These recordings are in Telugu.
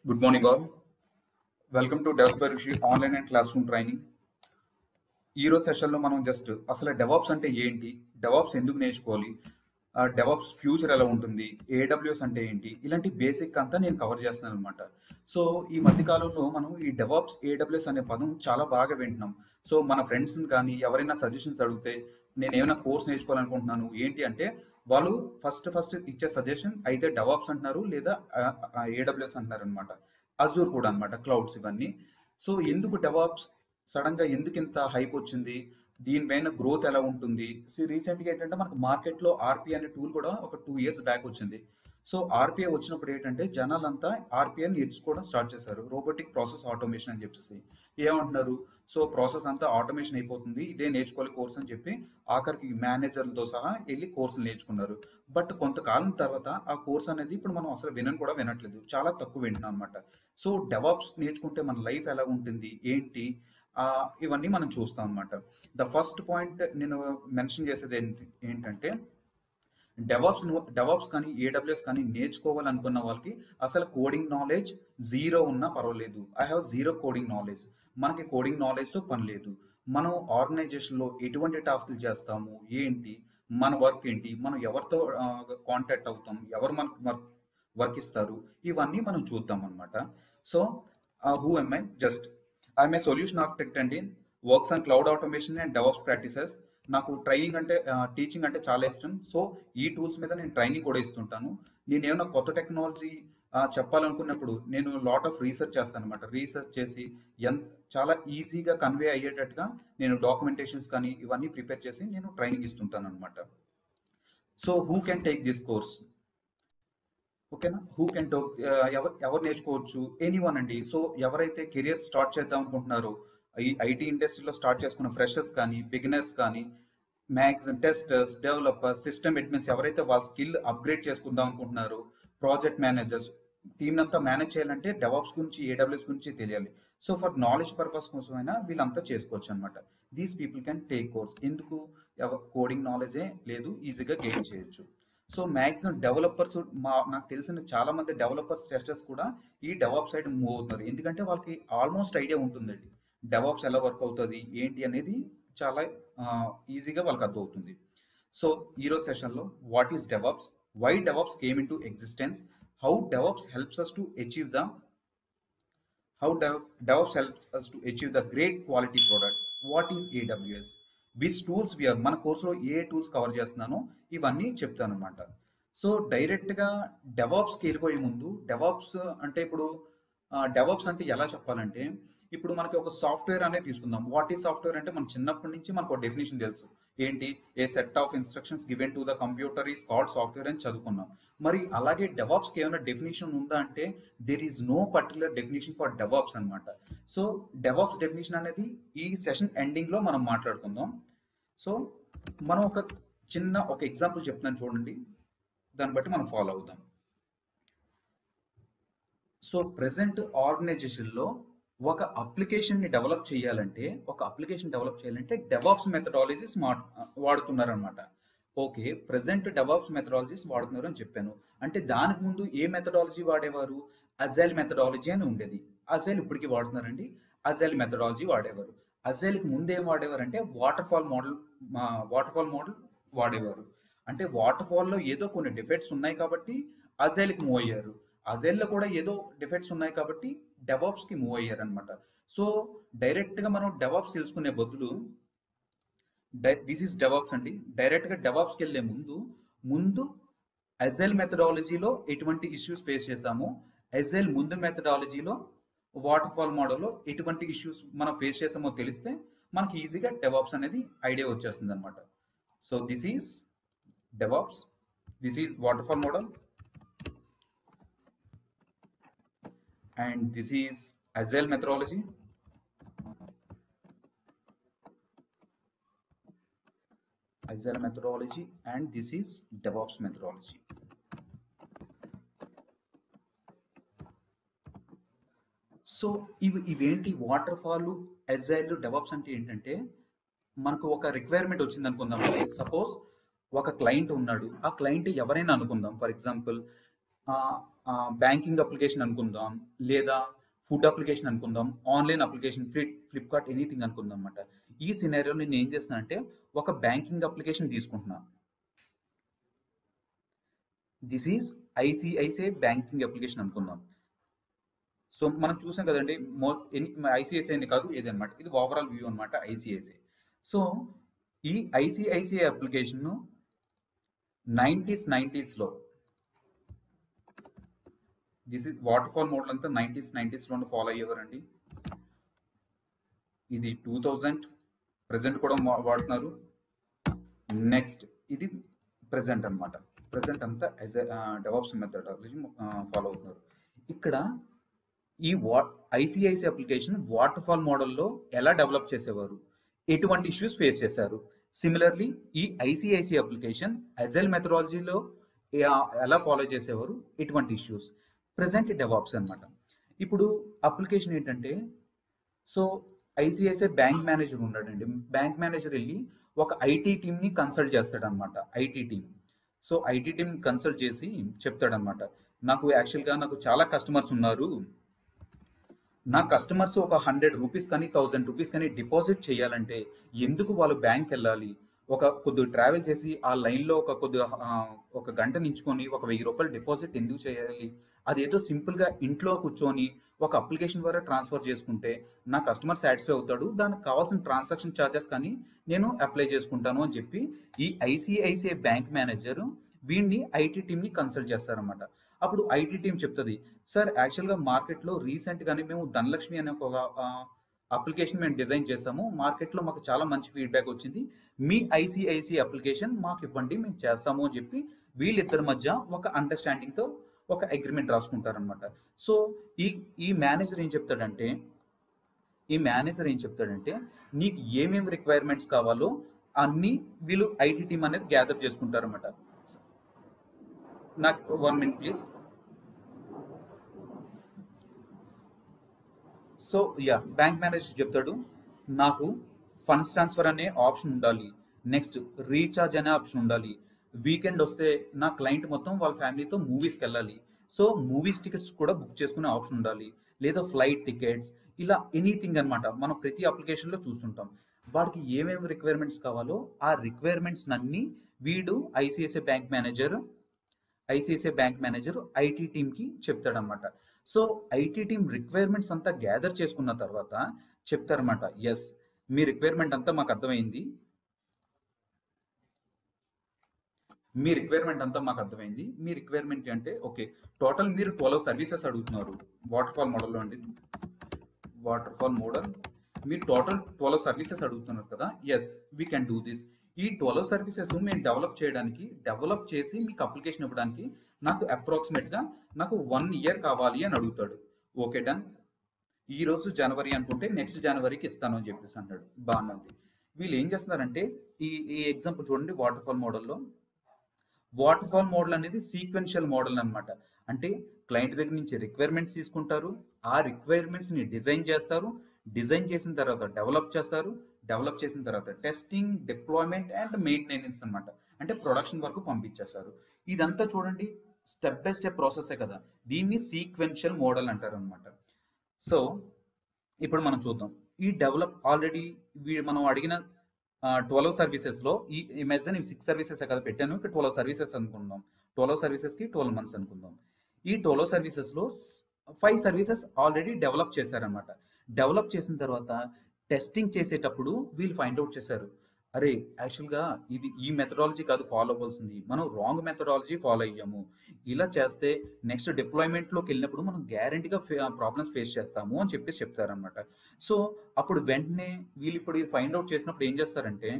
Good morning, all. Welcome to Developer Rishi online and class room training. ఈ రోజు సెషన్లో మనం జస్ట్ అసలు డెవాప్స్ అంటే ఏంటి, డెవాప్స్ ఎందుకు నేర్చుకోవాలి, డెవాప్స్ ఫ్యూచర్ ఎలా ఉంటుంది, ఏడబ్ల్యూఎస్ అంటే ఏంటి, ఇలాంటి బేసిక్ అంతా నేను కవర్ చేస్తున్నాను అనమాట. సో ఈ మధ్య కాలంలో మనం ఈ డెవాప్స్ ఏడబ్ల్యూఎస్ అనే పదం చాలా బాగా వింటున్నాం. సో మన ఫ్రెండ్స్ని కానీ ఎవరైనా సజెషన్స్ అడిగితే నేను ఏమైనా కోర్స్ నేర్చుకోవాలనుకుంటున్నాను ఏంటి అంటే వాళ్ళు ఫస్ట్ ఇచ్చే సజెషన్ అయితే డెవాప్స్ అంటున్నారు లేదా ఏడబ్ల్యూఎస్ అంటున్నారు అనమాట. అజూర్ కూడా అనమాట, క్లౌడ్స్ ఇవన్నీ. సో ఎందుకు డెవాప్స్ సడన్ గా ఎందుకు ఇంత హైప్ వచ్చింది, దీనిపైన గ్రోత్ ఎలా ఉంటుంది? రీసెంట్ గా ఏంటంటే మనకు మార్కెట్ లో ఆర్పిఐ అనే టూల్ కూడా ఒక 2 years బ్యాక్ వచ్చింది. సో ఆర్పిఐ వచ్చినప్పుడు ఏంటంటే జనాలంతా ఆర్పిఐ నేర్చుకోవడం స్టార్ట్ చేశారు, రోబోటిక్ ప్రాసెస్ ఆటోమేషన్ అని చెప్పేసి. ఏమంటున్నారు, సో ప్రాసెస్ అంతా ఆటోమేషన్ అయిపోతుంది, ఇదే నేర్చుకోవాలి కోర్స్ అని చెప్పి ఆఖరికి మేనేజర్లతో సహా వెళ్ళి కోర్సులు నేర్చుకున్నారు. బట్ కొంతకాలం తర్వాత ఆ కోర్స్ అనేది ఇప్పుడు మనం అసలు కూడా వినట్లేదు, చాలా తక్కువ వింటున్నాం అనమాట. సో డెవాప్స్ నేర్చుకుంటే మన లైఫ్ ఎలా ఉంటుంది ఏంటి, ఇవన్నీ మనం చూస్తాం అనమాట. ద ఫస్ట్ పాయింట్ నేను మెన్షన్ చేసేది ఏంటంటే డెవాప్స్ కానీ ఏడబ్ల్యూఎస్ కానీ నేర్చుకోవాలనుకున్న వాళ్ళకి అసలు కోడింగ్ నాలెడ్జ్ జీరో ఉన్నా పర్వాలేదు. I have zero coding knowledge. మనకి కోడింగ్ నాలెడ్జ్తో పని లేదు. మనం ఆర్గనైజేషన్లో ఎటువంటి టాస్క్లు చేస్తాము ఏంటి, మన వర్క్ ఏంటి, మనం ఎవరితో కాంటాక్ట్ అవుతాం, ఎవరు మనకు వర్క్ ఇస్తారు, ఇవన్నీ మనం చూద్దాం అనమాట. So who am I? Just I am a solution architect అండి, works on cloud automation and DevOps practices. నాకు ట్రైనింగ్ అంటే టీచింగ్ అంటే చాలా ఇష్టం. సో ఈ టూల్స్ మీద నేను ట్రైనింగ్ కూడా ఇస్తుంటాను. నేను ఏమైనా కొత్త టెక్నాలజీ చెప్పాలనుకున్నప్పుడు నేను లాట్ ఆఫ్ రీసెర్చ్ చేస్తాను అనమాట. రీసెర్చ్ చేసి చాలా ఈజీగా కన్వే అయ్యేటట్టుగా నేను డాక్యుమెంటేషన్స్ కానీ ఇవన్నీ ప్రిపేర్ చేసి నేను ట్రైనింగ్ ఇస్తుంటాను అనమాట. So who can take this course? ఓకేనా, హూ కెన్ టోక్, ఎవరు నేర్చుకోవచ్చు? ఎనీవన్ అండి. సో ఎవరైతే కెరియర్ స్టార్ట్ చేద్దాం అనుకుంటున్నారో, ఈ ఐటీ ఇండస్ట్రీలో స్టార్ట్ చేసుకున్న ఫ్రెషర్స్ కానీ బిగినర్స్ కానీ maximum testers, developers, system admins ఎవరైతే వాళ్ళ స్కిల్ అప్గ్రేడ్ చేసుకుందాం అనుకుంటున్నారో, ప్రాజెక్ట్ మేనేజర్స్, టీమ్ అంతా మేనేజ్ చేయాలంటే డెవాప్స్ గురించి ఏడబ్ల్యూఎస్ గురించి తెలియాలి. సో ఫర్ నాలెడ్జ్ పర్పస్ కోసమైనా వీళ్ళంతా చేసుకోవచ్చు అనమాట. These people can take course. ఎందుకు? కోడింగ్ నాలెడ్జే లేదు, ఈజీగా గెయిన్ చేయొచ్చు. సో మ్యాక్సిమం డెవలపర్స్, నాకు తెలిసిన చాలా మంది డెవలపర్స్ టెస్టర్స్ కూడా ఈ డెవాప్స్ సైడ్ మూవ్ అవుతున్నారు. ఎందుకంటే వాళ్ళకి ఆల్మోస్ట్ ఐడియా ఉంటుందండి డెవాప్స్ ఎలా వర్క్ అవుతుంది ఏంటి అనేది, చాలా ఈజీగా వాళ్ళకి అర్థమవుతుంది. సో ఈరోజు సెషన్లో what is DevOps, why DevOps came into existence, how DevOps helps us to achieve the great quality products, what is AWS, which tools we are, మన కోర్సులో ఏ టూల్స్ కవర్ చేస్తున్నానో ఇవన్నీ చెప్తాను అనమాట. సో డైరెక్ట్గా డెవాప్స్కి వెళ్ళిపోయే ముందు, డెవాప్స్ అంటే ఇప్పుడు డెవాప్స్ అంటే ఎలా చెప్పాలంటే, ఇప్పుడు మనకి ఒక సాఫ్ట్వేర్ అనేది తీసుకుందాం. వాట్ ఈస్ సాఫ్ట్వేర్ అంటే మన చిన్నప్పటి నుంచి మనకు ఒక డెఫినేషన్ తెలుసు ఏంటి, a set of instructions given to the computer is called software అని చదువుకున్నాం. మరి అలాగే డెవాప్స్కి ఏమైనా డెఫినేషన్ ఉందా అంటే there is no particular definition for DevOps అనమాట. సో డెవాప్స్ డెఫినేషన్ అనేది ఈ సెషన్ ఎండింగ్లో మనం మాట్లాడుకుందాం. సో మనం ఒక ఎగ్జాంపుల్ చెప్తున్నాను చూడండి, దాన్ని బట్టి మనం ఫాలో అవుదాం. సో ప్రెసెంట్ ఆర్గనైజేషన్లో ఒక అప్లికేషన్ని డెవలప్ చేయాలంటే డెవాప్స్ మెథడాలజీస్ వాడుతున్నారనమాట. ఓకే, ప్రెసెంట్ డెవాప్స్ మెథడాలజీస్ వాడుతున్నారు అని చెప్పాను. అంటే దానికి ముందు ఏ మెథడాలజీ వాడేవారు? అజైల్ మెథడాలజీ అని ఉండేది. అజైల్ ఇప్పటికీ వాడుతున్నారండి, అజైల్ మెథడాలజీ వాడేవారు. అజైల్కి ముందు ఏం వాడేవారు అంటే వాటర్ ఫాల్ మోడల్ వాడేవారు. అంటే వాటర్ ఫాల్లో ఏదో కొన్ని డిఫెక్ట్స్ ఉన్నాయి కాబట్టి అజైల్కి మూవ్ అయ్యారు. అజైల్లో కూడా ఏదో డిఫెక్ట్స్ ఉన్నాయి కాబట్టి డెవాప్స్కి మూవ్ అయ్యారు అనమాట. సో డైరెక్ట్గా మనం డెవాప్స్ తెలుసుకునే బదులు, దిస్ ఈస్ డెవాప్స్ అండి, డైరెక్ట్గా డెవాప్స్కి వెళ్ళే ముందు అజైల్ మెథడాలజీలో ఎటువంటి ఇష్యూస్ ఫేస్ చేసాము, అజైల్ ముందు మెథడాలజీలో వాటర్ ఫాల్ మోడల్లో ఎటువంటి ఇష్యూస్ మనం ఫేస్ చేసామో తెలిస్తే మనకి ఈజీగా డెవాప్స్ అనేది ఐడియా వచ్చేస్తుంది అనమాట. So this is DevOps, this is water fall model, and this is agile methodology, and this is DevOps methodology. So ఇవేంటి వాటర్ ఫాల్, అజైల్, డెవాప్స్ అంటే ఏంటంటే, మనకు ఒక రిక్వైర్మెంట్ వచ్చింది అనుకుందాం. సపోజ్ ఒక క్లయింట్ ఉన్నాడు, ఆ క్లయింట్ ఎవరైనా అనుకుందాం, ఫర్ ఎగ్జాంపుల్ బ్యాంకింగ్ అప్లికేషన్ అనుకుందాం, లేదా ఫుడ్ అప్లికేషన్ అనుకుందాం, ఆన్లైన్ అప్లికేషన్ ఫ్లిప్కార్ట్ ఎనీథింగ్ అనుకుందాం అనమాట. ఈ సినారియోలో నేను ఏం చేస్తున్నానంటే ఒక బ్యాంకింగ్ అప్లికేషన్ తీసుకుంటున్నా. This is ICICI banking application అనుకుందాం. సో మనం చూసాం కదండి, ఐసిఐసిఐ అని కాదు ఏదన్నమాట, ఇది ఓవరాల్ వ్యూ అనమాట ఐసిఐసిఐ. సో ఈ ICICI application 90s this is water fall model అంతా 90s ఫాలో అయ్యేవారండి. ఇది 2000 ప్రెసెంట్ కూడా వాడుతున్నారు. నెక్స్ట్ ఇది ప్రెసెంట్ అనమాట. ప్రెసెంట్ అంతా యాజ్ డెవలప్స్ మెథడాలజీ ఫాలో అవుతున్నారు. ఇక్కడ ఈ ఐసిఐసిఐ అప్లికేషన్ వాటర్ ఫాల్ మోడల్లో ఎలా డెవలప్ చేసేవారు, ఎటువంటి ఇష్యూస్ ఫేస్ చేశారు. సిమిలర్లీ ఈ ఐసిఐసిఐ అప్లికేషన్ అజైల్ మెథడాలజీలో ఎలా ఫాలో చేసేవారు, ఎటువంటి ఇష్యూస్. ప్రెసెంట్ డెవాప్స్ అనమాట. ఇప్పుడు అప్లికేషన్ ఏంటంటే, సో ఐసిఐసిఐ బ్యాంక్ మేనేజర్ ఉన్నాడండి. బ్యాంక్ మేనేజర్ వెళ్ళి ఒక ఐటీ టీమ్ని కన్సల్ట్ చేస్తాడనమాట. IT team. So IT team consult చేసి చెప్తాడనమాట, నాకు యాక్చువల్గా నాకు చాలా కస్టమర్స్ ఉన్నారు, నా కస్టమర్స్ ఒక 100 రూపీస్ కానీ 1000 రూపీస్ కానీ డిపాజిట్ చేయాలంటే ఎందుకు వాళ్ళు బ్యాంక్ వెళ్ళాలి, కొద్దిగా ట్రావెల్ చేసి ఆ లైన్లో ఒక గంట నించుకొని ఒక 1000 రూపాయలు డిపాజిట్ ఎందుకు చేయాలి, అదేదో సింపుల్గా ఇంట్లో కూర్చొని ఒక అప్లికేషన్ ద్వారా ట్రాన్స్ఫర్ చేసుకుంటే నా కస్టమర్ సాటిస్ఫై అవుతాడు, దానికి కావాల్సిన ట్రాన్సాక్షన్ ఛార్జెస్ కానీ నేను అప్లై చేసుకుంటాను అని చెప్పి ఈ ఐసిఐసిఐ బ్యాంక్ మేనేజర్ వీడిని ఐటీ టీమ్ని కన్సల్ట్ చేస్తారనమాట. అప్పుడు ఐటీ టీం చెప్తుంది, సార్ యాక్చువల్గా మార్కెట్లో రీసెంట్గానే మేము ధనలక్ష్మి అనే ఒక అప్లికేషన్ మేము డిజైన్ చేసాము, మార్కెట్లో మాకు చాలా మంచి ఫీడ్బ్యాక్ వచ్చింది, మీ ఐసిఐసిఐ అప్లికేషన్ మాకు ఇవ్వండి, మేము చేస్తాము అని చెప్పి వీళ్ళిద్దరి మధ్య ఒక అండర్స్టాండింగ్తో ఒక అగ్రిమెంట్ రాసుకుంటారనమాట. సో ఈ మేనేజర్ ఏం చెప్తాడంటే, నీకు ఏమేమి రిక్వైర్మెంట్స్ కావాలో అన్నీ వీళ్ళు ఐటీ టీం అనేది గ్యాదర్ చేసుకుంటారనమాట. నాకు 1 minute please. So bank manager చెప్తాడు, నాకు ఫండ్స్ ట్రాన్స్ఫర్ అనే ఆప్షన్ ఉండాలి, నెక్స్ట్ రీఛార్జ్ అనే ఆప్షన్ ఉండాలి, వీకెండ్ వస్తే నా క్లయింట్ మొత్తం వాళ్ళ ఫ్యామిలీతో మూవీస్కి వెళ్ళాలి, సో మూవీస్ టికెట్స్ కూడా బుక్ చేసుకునే ఆప్షన్ ఉండాలి, లేదా ఫ్లైట్ టికెట్స్, ఇలా ఎనీథింగ్ అనమాట. మనం ప్రతి అప్లికేషన్లో చూస్తుంటాం. వాడికి ఏమేమి రిక్వైర్మెంట్స్ కావాలో ఆ రిక్వైర్మెంట్స్ అన్నీ వీడు ఐసిఐసిఐ బ్యాంక్ మేనేజర్ ఐటీ టీమ్కి చెప్తాడనమాట. సో ఐటీ టీమ్ రిక్వైర్మెంట్స్ అంతా గ్యాదర్ చేసుకున్న తర్వాత చెప్తారనమాట, ఎస్ మీ రిక్వైర్మెంట్ అంతా మాకు అర్థమైంది, మీ రిక్వైర్మెంట్ అంటే ఓకే, టోటల్ మీరు 12 సర్వీసెస్ అడుగుతున్నారు వాటర్ ఫాల్ మోడల్లో అండి. మీరు టోటల్ 12 సర్వీసెస్ అడుగుతున్నారు కదా, yes we can do this. ఈ 12 సర్వీసెస్ మేము డెవలప్ చేసి మీకు అప్లికేషన్ ఇవ్వడానికి నాకు అప్రాక్సిమేట్గా నాకు 1 year కావాలి అని అడుగుతాడు. ఓకే డన్, ఈరోజు జనవరి అనుకుంటే నెక్స్ట్ జనవరికి ఇస్తాను అని చెప్పేసి అంటాడు. బాగుంది. వీళ్ళు ఏం చేస్తున్నారంటే ఈ ఎగ్జాంపుల్ చూడండి, వాటర్ ఫాల్ మోడల్ అనేది సీక్వెన్షియల్ మోడల్ అనమాట. అంటే క్లయింట్ దగ్గర నుంచి రిక్వైర్మెంట్స్ తీసుకుంటారు, ఆ రిక్వైర్మెంట్స్ని డిజైన్ చేసిన తర్వాత డెవలప్ చేసిన తర్వాత టెస్టింగ్, డిప్లాయ్మెంట్ అండ్ మెయింటెనెన్స్ అనమాట. అంటే ప్రొడక్షన్ వరకు పంపించేస్తారు. ఇదంతా చూడండి స్టెప్ బై స్టెప్ ప్రాసెసే కదా, దీన్ని సీక్వెన్షియల్ మోడల్ అంటారు అనమాట. సో ఇప్పుడు మనం చూద్దాం, ఈ డెవలప్ ఆల్రెడీ మనం అడిగిన 12 సర్వీసెస్లో ఈ ఇమాజిన్ 6 సర్వీసెస్ కదా పెట్టాను, ఇక్కడ 12 సర్వీసెస్ అనుకుందాం. 12 సర్వీసెస్కి 12 months అనుకుందాం. ఈ 12 సర్వీసెస్లో 5 సర్వీసెస్ ఆల్రెడీ డెవలప్ చేశారనమాట. డెవలప్ చేసిన తర్వాత టెస్టింగ్ చేసేటప్పుడు వీళ్ళు ఫైండ్ అవుట్ చేశారు, అరే యాక్చువల్గా ఈ మెథడాలజీ కాదు ఫాలో అవ్వాల్సింది, మనం రాంగ్ మెథడాలజీ ఫాలో అయ్యాము, ఇలా చేస్తే నెక్స్ట్ డిప్లాయ్మెంట్లోకి వెళ్ళినప్పుడు మనం గ్యారంటీగా ప్రాబ్లమ్స్ ఫేస్ చేస్తాము అని చెప్పేసి చెప్తారనమాట. సో అప్పుడు వెంటనే వీళ్ళు ఇప్పుడు ఇది ఫైండ్ అవుట్ చేసినప్పుడు ఏం చేస్తారంటే,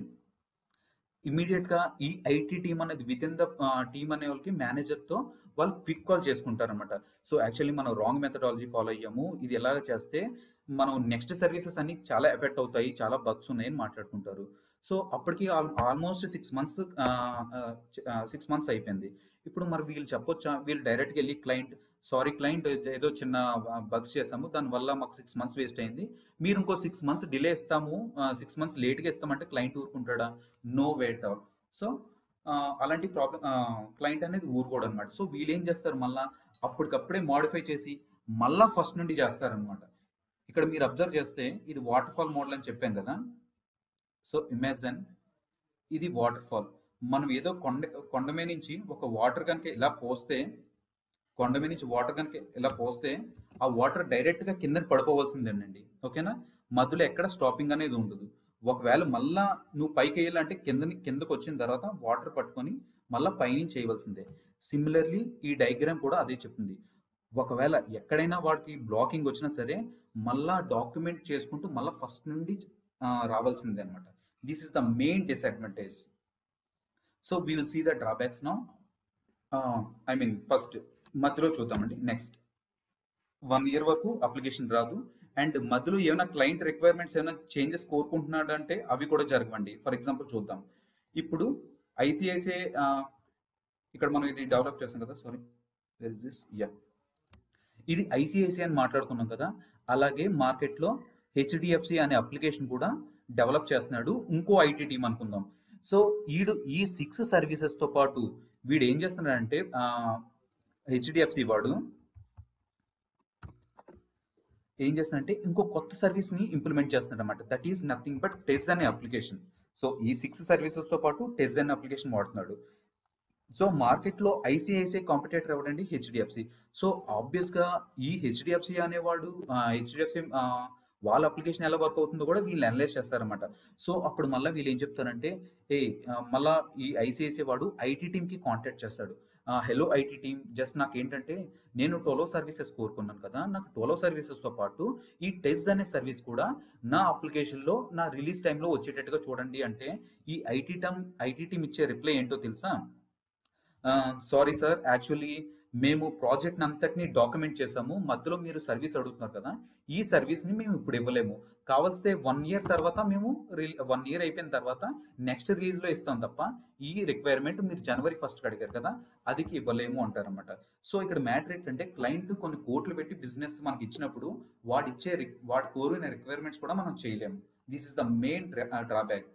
ఇమీడియట్గా ఈ ఐటీ టీమ్ అనేది విత్ ఇన్ ద టీమ్ అనే వాళ్ళకి మేనేజర్తో వాళ్ళు క్విక్ కాల్ చేసుకుంటారనమాట. సో యాక్చువల్లీ మనం రాంగ్ మెథడాలజీ ఫాలో అయ్యాము, ఇది ఎలాగ చేస్తే మనం నెక్స్ట్ సర్వీసెస్ అన్ని చాలా ఎఫెక్ట్ అవుతాయి, చాలా బగ్స్ ఉన్నాయని మాట్లాడుకుంటారు. సో అప్పటికి ఆల్మోస్ట్ 6 months అయిపోయింది. ఇప్పుడు మరి వీళ్ళు చెప్పొచ్చా, వీళ్ళు డైరెక్ట్గా వెళ్ళి క్లయింట్ ఏదో చిన్న బగ్స్ చేసాము, దానివల్ల మాకు 6 months వేస్ట్ అయింది, మీరు ఇంకో 6 months డిలే ఇస్తాము, 6 months లేట్గా ఇస్తామంటే క్లయింట్ ఊరుకుంటాడా? No way at all. So అలాంటి క్లయింట్ అనేది ఊరుకోడు అనమాట. సో వీళ్ళు ఏం చేస్తారు, మళ్ళీ అప్పటికప్పుడే మాడిఫై చేసి మళ్ళా ఫస్ట్ నుండి చేస్తారనమాట. ఇక్కడ మీరు అబ్జర్వ్ చేస్తే ఇది వాటర్ ఫాల్ మోడల్ అని చెప్పాను కదా. సో ఇమాజిన్ ఇది వాటర్ ఫాల్. మనం ఏదో కొండ మీద నుంచి ఒక వాటర్ కనుక ఇలా పోస్తే, కొండ మీద నుంచి వాటర్ కనుక ఇలా పోస్తే ఆ వాటర్ డైరెక్ట్ గా కిందకి పడిపోవాల్సిందేనండి. ఓకేనా? మధ్యలో ఎక్కడ స్టాపింగ్ అనేది ఉండదు. ఒకవేళ మళ్ళా నువ్వు పైకి వేయాలంటే కిందకు వచ్చిన తర్వాత వాటర్ పట్టుకొని మళ్ళీ పైనుంచి చేయవలసిందే. సిమిలర్లీ ఈ డయాగ్రామ్ కూడా అదే చెప్తుంది. ఒకవేళ ఎక్కడైనా వాడికి బ్లాకింగ్ వచ్చినా సరే మళ్ళా డాక్యుమెంట్ చేసుకుంటూ మళ్ళీ ఫస్ట్ నుండి రావాల్సిందే అనమాట. This is the main disadvantage. So we will see the drawbacks now. I mean first మధ్యలో చూద్దామండి. నెక్స్ట్ 1 year వరకు అప్లికేషన్ రాదు. అండ్ మధ్యలో ఏమైనా క్లయింట్ రిక్వైర్మెంట్స్ ఏమైనా చేంజెస్ కోరుకుంటున్నాడు అంటే అవి కూడా జరగవండి. ఫర్ ఎగ్జాంపుల్ చూద్దాం. ఇప్పుడు ఐసిఐసిఐ ఇక్కడ మనం ఇది డెవలప్ చేస్తాం కదా. Sorry, where is this? Yeah, ఇది ఐసిఐసిఐ అని మాట్లాడుకున్నాం కదా. అలాగే మార్కెట్లో హెచ్డిఎఫ్సి అనే అప్లికేషన్ కూడా డెవలప్ చేస్తున్నాడు ఇంకో ఐటీ టీం అనుకుందాం. సో ఈ 6 సర్వీసెస్తో పాటు వీడు ఏం చేస్తున్నాడంటే హెచ్డిఎఫ్సి వాడు ఏం చేస్తాడంటే ఇంకో కొత్త సర్వీస్ని ఇంప్లిమెంట్ చేస్తున్నాడు అనమాట. That is nothing but Tez అనే అప్లికేషన్. సో ఈ 6 సర్వీసెస్తో పాటు టెజ్ అనే అప్లికేషన్ వాడుతున్నాడు. సో మార్కెట్లో ఐసిఐసిఐ కాంపిటేటర్ ఎవడండి? హెచ్డిఎఫ్సి. సో ఆబ్వియస్గా ఈ హెచ్డిఎఫ్సి అనేవాడు హెచ్డిఎఫ్సి వాళ్ళ అప్లికేషన్ ఎలా వర్క్ అవుతుందో కూడా వీళ్ళు అనలైజ్ చేస్తారనమాట. సో అప్పుడు మళ్ళీ వీళ్ళు ఏం చెప్తారంటే మళ్ళీ ఈ ఐసిఐసిఐ వాడు ఐటీ టీమ్కి కాంటాక్ట్ చేస్తాడు. హలో ఐటీ టీమ్, జస్ట్ నాకు ఏంటంటే నేను టోలో సర్వీసెస్ కోరుకున్నాను కదా, నాకు టోలో సర్వీసెస్తో పాటు ఈ టెజ్ అనే సర్వీస్ కూడా నా అప్లికేషన్లో నా రిలీజ్ టైంలో వచ్చేటట్టుగా చూడండి అంటే ఈ ఐటీ టీమ్ ఇచ్చే రిప్లై ఏంటో తెలుసా? సారీ సార్, యాక్చువల్లీ మేము ప్రాజెక్ట్ అంతటిని డాక్యుమెంట్ చేసాము, మధ్యలో మీరు సర్వీస్ అడుగుతున్నారు కదా, ఈ సర్వీస్ని మేము ఇప్పుడు ఇవ్వలేము, కావాల్స్తే 1 year తర్వాత మేము 1 year అయిపోయిన తర్వాత నెక్స్ట్ రిలీజ్లో ఇస్తాం తప్ప ఈ రిక్వైర్మెంట్ మీరు January 1st అడిగారు కదా అదికి ఇవ్వలేము అంటారనమాట. సో ఇక్కడ మ్యాటర్ ఏంటంటే క్లయింట్ కొన్ని కోట్లు పెట్టి బిజినెస్ మనకి ఇచ్చినప్పుడు వాడి కోరిన రిక్వైర్మెంట్స్ కూడా మనం చేయలేము. This is the main drawback.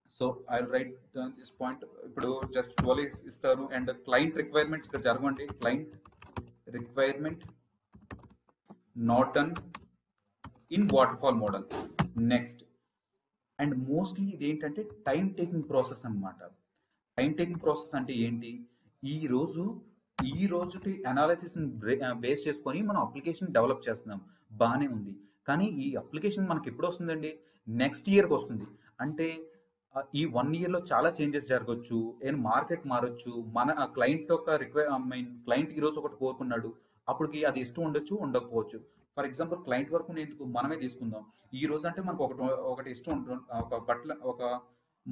So I will write this point. ఇప్పుడు జస్ట్ 12 ఇస్తారు అండ్ క్లయింట్ రిక్వైర్మెంట్స్ ఇక్కడ జరగండి. Client requirement not done in water fall model. Next and mostly ఇది ఏంటంటే టైం టేకింగ్ ప్రాసెస్ అనమాట. టైం టేకింగ్ ప్రాసెస్ అంటే ఏంటి? ఈ రోజుటి అనాలిసిస్ని బేస్ చేసుకొని మనం అప్లికేషన్ డెవలప్ చేస్తున్నాం, బాగానే ఉంది. కానీ ఈ అప్లికేషన్ మనకి ఎప్పుడు వస్తుందండి? నెక్స్ట్ ఇయర్కి వస్తుంది. అంటే ఈ 1 yearలో చాలా చేంజెస్ జరగవచ్చు, మార్కెట్ మారొచ్చు, మన క్లయింట్ యొక్క క్లయింట్ ఈరోజు ఒకటి కోరుకున్నాడు, అప్పటికి అది ఇష్టం ఉండొచ్చు, ఉండకపోవచ్చు. ఫర్ ఎగ్జాంపుల్ క్లయింట్ వరకు ఎందుకు మనమే తీసుకుందాం. ఈ రోజు అంటే మనకు ఒకటి ఇష్టం ఉంటుంది, ఒక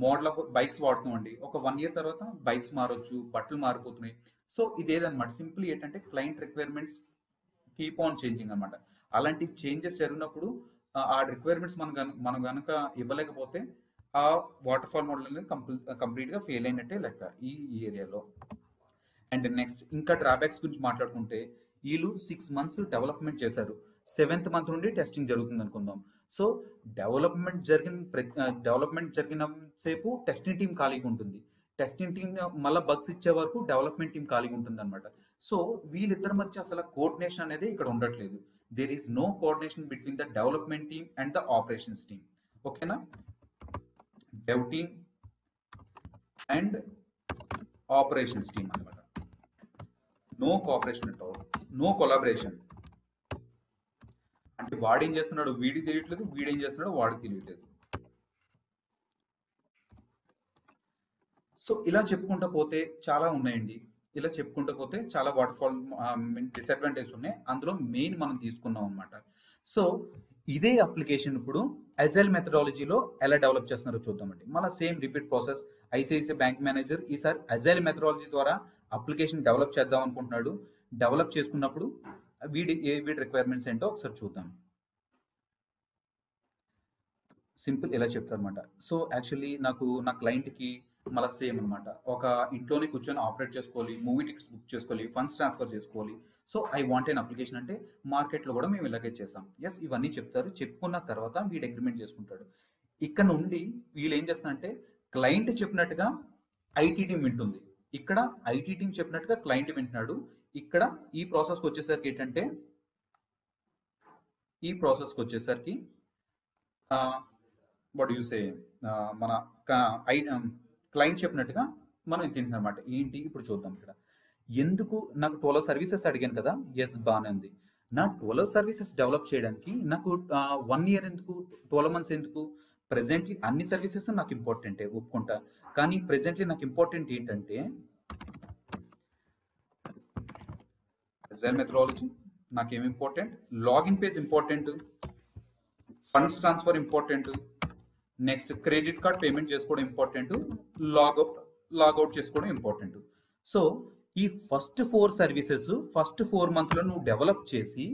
మోడల్ ఆఫ్ బైక్స్ వాడుతున్నామండి. ఒక 1 year తర్వాత బైక్స్ మారొచ్చు, బట్టలు మారిపోతున్నాయి. సో ఇదేదన్నమాట. సింపుల్ ఏంటంటే client requirements keep on changing అనమాట. అలాంటి చేంజెస్ జరిగినప్పుడు ఆ రిక్వైర్మెంట్స్ మనం కనుక ఇవ్వలేకపోతే ఆ వాటర్ ఫాల్ మోడల్ అనేది కంప్లీట్గా ఫెయిల్ అయినట్టే లెక్క ఈ ఏరియాలో. అండ్ నెక్స్ట్ ఇంకా డ్రాబ్యాక్స్ గురించి మాట్లాడుకుంటే వీళ్ళు 6 months డెవలప్మెంట్ చేశారు, 7th month నుండి టెస్టింగ్ జరుగుతుంది అనుకుందాం. సో డెవలప్మెంట్ జరిగిన సేపు టెస్టింగ్ టీం ఖాళీగా ఉంటుంది, టెస్టింగ్ టీం మళ్ళీ బగ్స్ ఇచ్చే వరకు డెవలప్మెంట్ టీం ఖాళీగా ఉంటుంది అనమాట. సో వీళ్ళిద్దరి మధ్య అసలు కోఆర్డినేషన్ అనేది ఇక్కడ ఉండట్లేదు. There is no coordination between the development team and the operations team. ఓకేనా? Dev team and operations team అనమాట. No cooperation at all, no collaboration. అంటే వాడేం చేస్తున్నాడు వీడికి తెలియట్లేదు, వీడేం చేస్తున్నాడు వాడికి తెలియట్లేదు. సో ఇలా చెప్పుకుంటూ పోతే చాలా ఉన్నాయండి. ఇలా చెప్పుకుంటూ పోతే చాలా వాటర్ ఫాల్ డిసడ్వాంటేజ్ ఉన్నాయి. అందులో మెయిన్ మనం తీసుకున్నాం అనమాట. సో ఇదే అప్లికేషన్ ఇప్పుడు అజైల్ మెథడాలజీలో ఎలా డెవలప్ చేస్తున్నారో చూద్దామండి. మళ్ళీ same repeat process. ICICI bank manager ఈసారి అజైల్ మెథడాలజీ ద్వారా అప్లికేషన్ డెవలప్ చేద్దాం అనుకుంటున్నాడు. డెవలప్ చేసుకున్నప్పుడు వీడి రిక్వైర్మెంట్స్ ఏంటో ఒకసారి చూద్దాం. సింపుల్ ఇలా చెప్తారనమాట. సో యాక్చువల్లీ నా క్లయింట్కి మళ్ళీ సేమ్ అనమాట. ఒక ఇంట్లోనే కూర్చొని ఆపరేట్ చేసుకోవాలి, మూవీ టికెట్స్ బుక్ చేసుకోవాలి, ఫండ్స్ ట్రాన్స్ఫర్ చేసుకోవాలి. So I want an application అంటే మార్కెట్లో కూడా మేము ఇలాగే చేసాం. ఎస్, ఇవన్నీ చెప్తారు. చెప్పుకున్న తర్వాత వీడు అగ్రిమెంట్ చేసుకుంటాడు. ఇక్కడ నుండి వీళ్ళు ఏం చేస్తారంటే క్లయింట్ చెప్పినట్టుగా ఐటీ టీం వింటుంది. ఇక్కడ ఐటీ టీం చెప్పినట్టుగా క్లయింట్ వింటున్నాడు. ఇక్కడ ఈ ప్రాసెస్కి వచ్చేసరికి ఏంటంటే ఈ ప్రాసెస్కి వచ్చేసరికి వాట్ యూ సే మన క్లయింట్ చెప్పినట్టుగా మనం ఇది తింటున్నాం అనమాట. ఏంటి ఇప్పుడు చూద్దాం. ఇక్కడ ఎందుకు నాకు 12 సర్వీసెస్ అడిగాను కదా, ఎస్ బాగానే ఉంది. నా 12 సర్వీసెస్ డెవలప్ చేయడానికి నాకు 1 ఇయర్ ఎందుకు, 12 మంత్స్ ఎందుకు? ప్రెసెంట్లీ అన్ని సర్వీసెస్ నాకు ఇంపార్టెంటే, ఒప్పుకుంటా. కానీ ప్రెసెంట్లీ నాకు ఇంపార్టెంట్ ఏంటంటే అజైల్ మెథడాలజీ నాకేం important, login page important, funds transfer important, next credit card payment చేసుకోవడం ఇంపార్టెంట్, లాగౌట్ చేసుకోవడం ఇంపార్టెంట్. సో ఈ ఫస్ట్ 4 సర్వీసెస్ ఫస్ట్ 4 మంత్లో నువ్వు డెవలప్ చేసి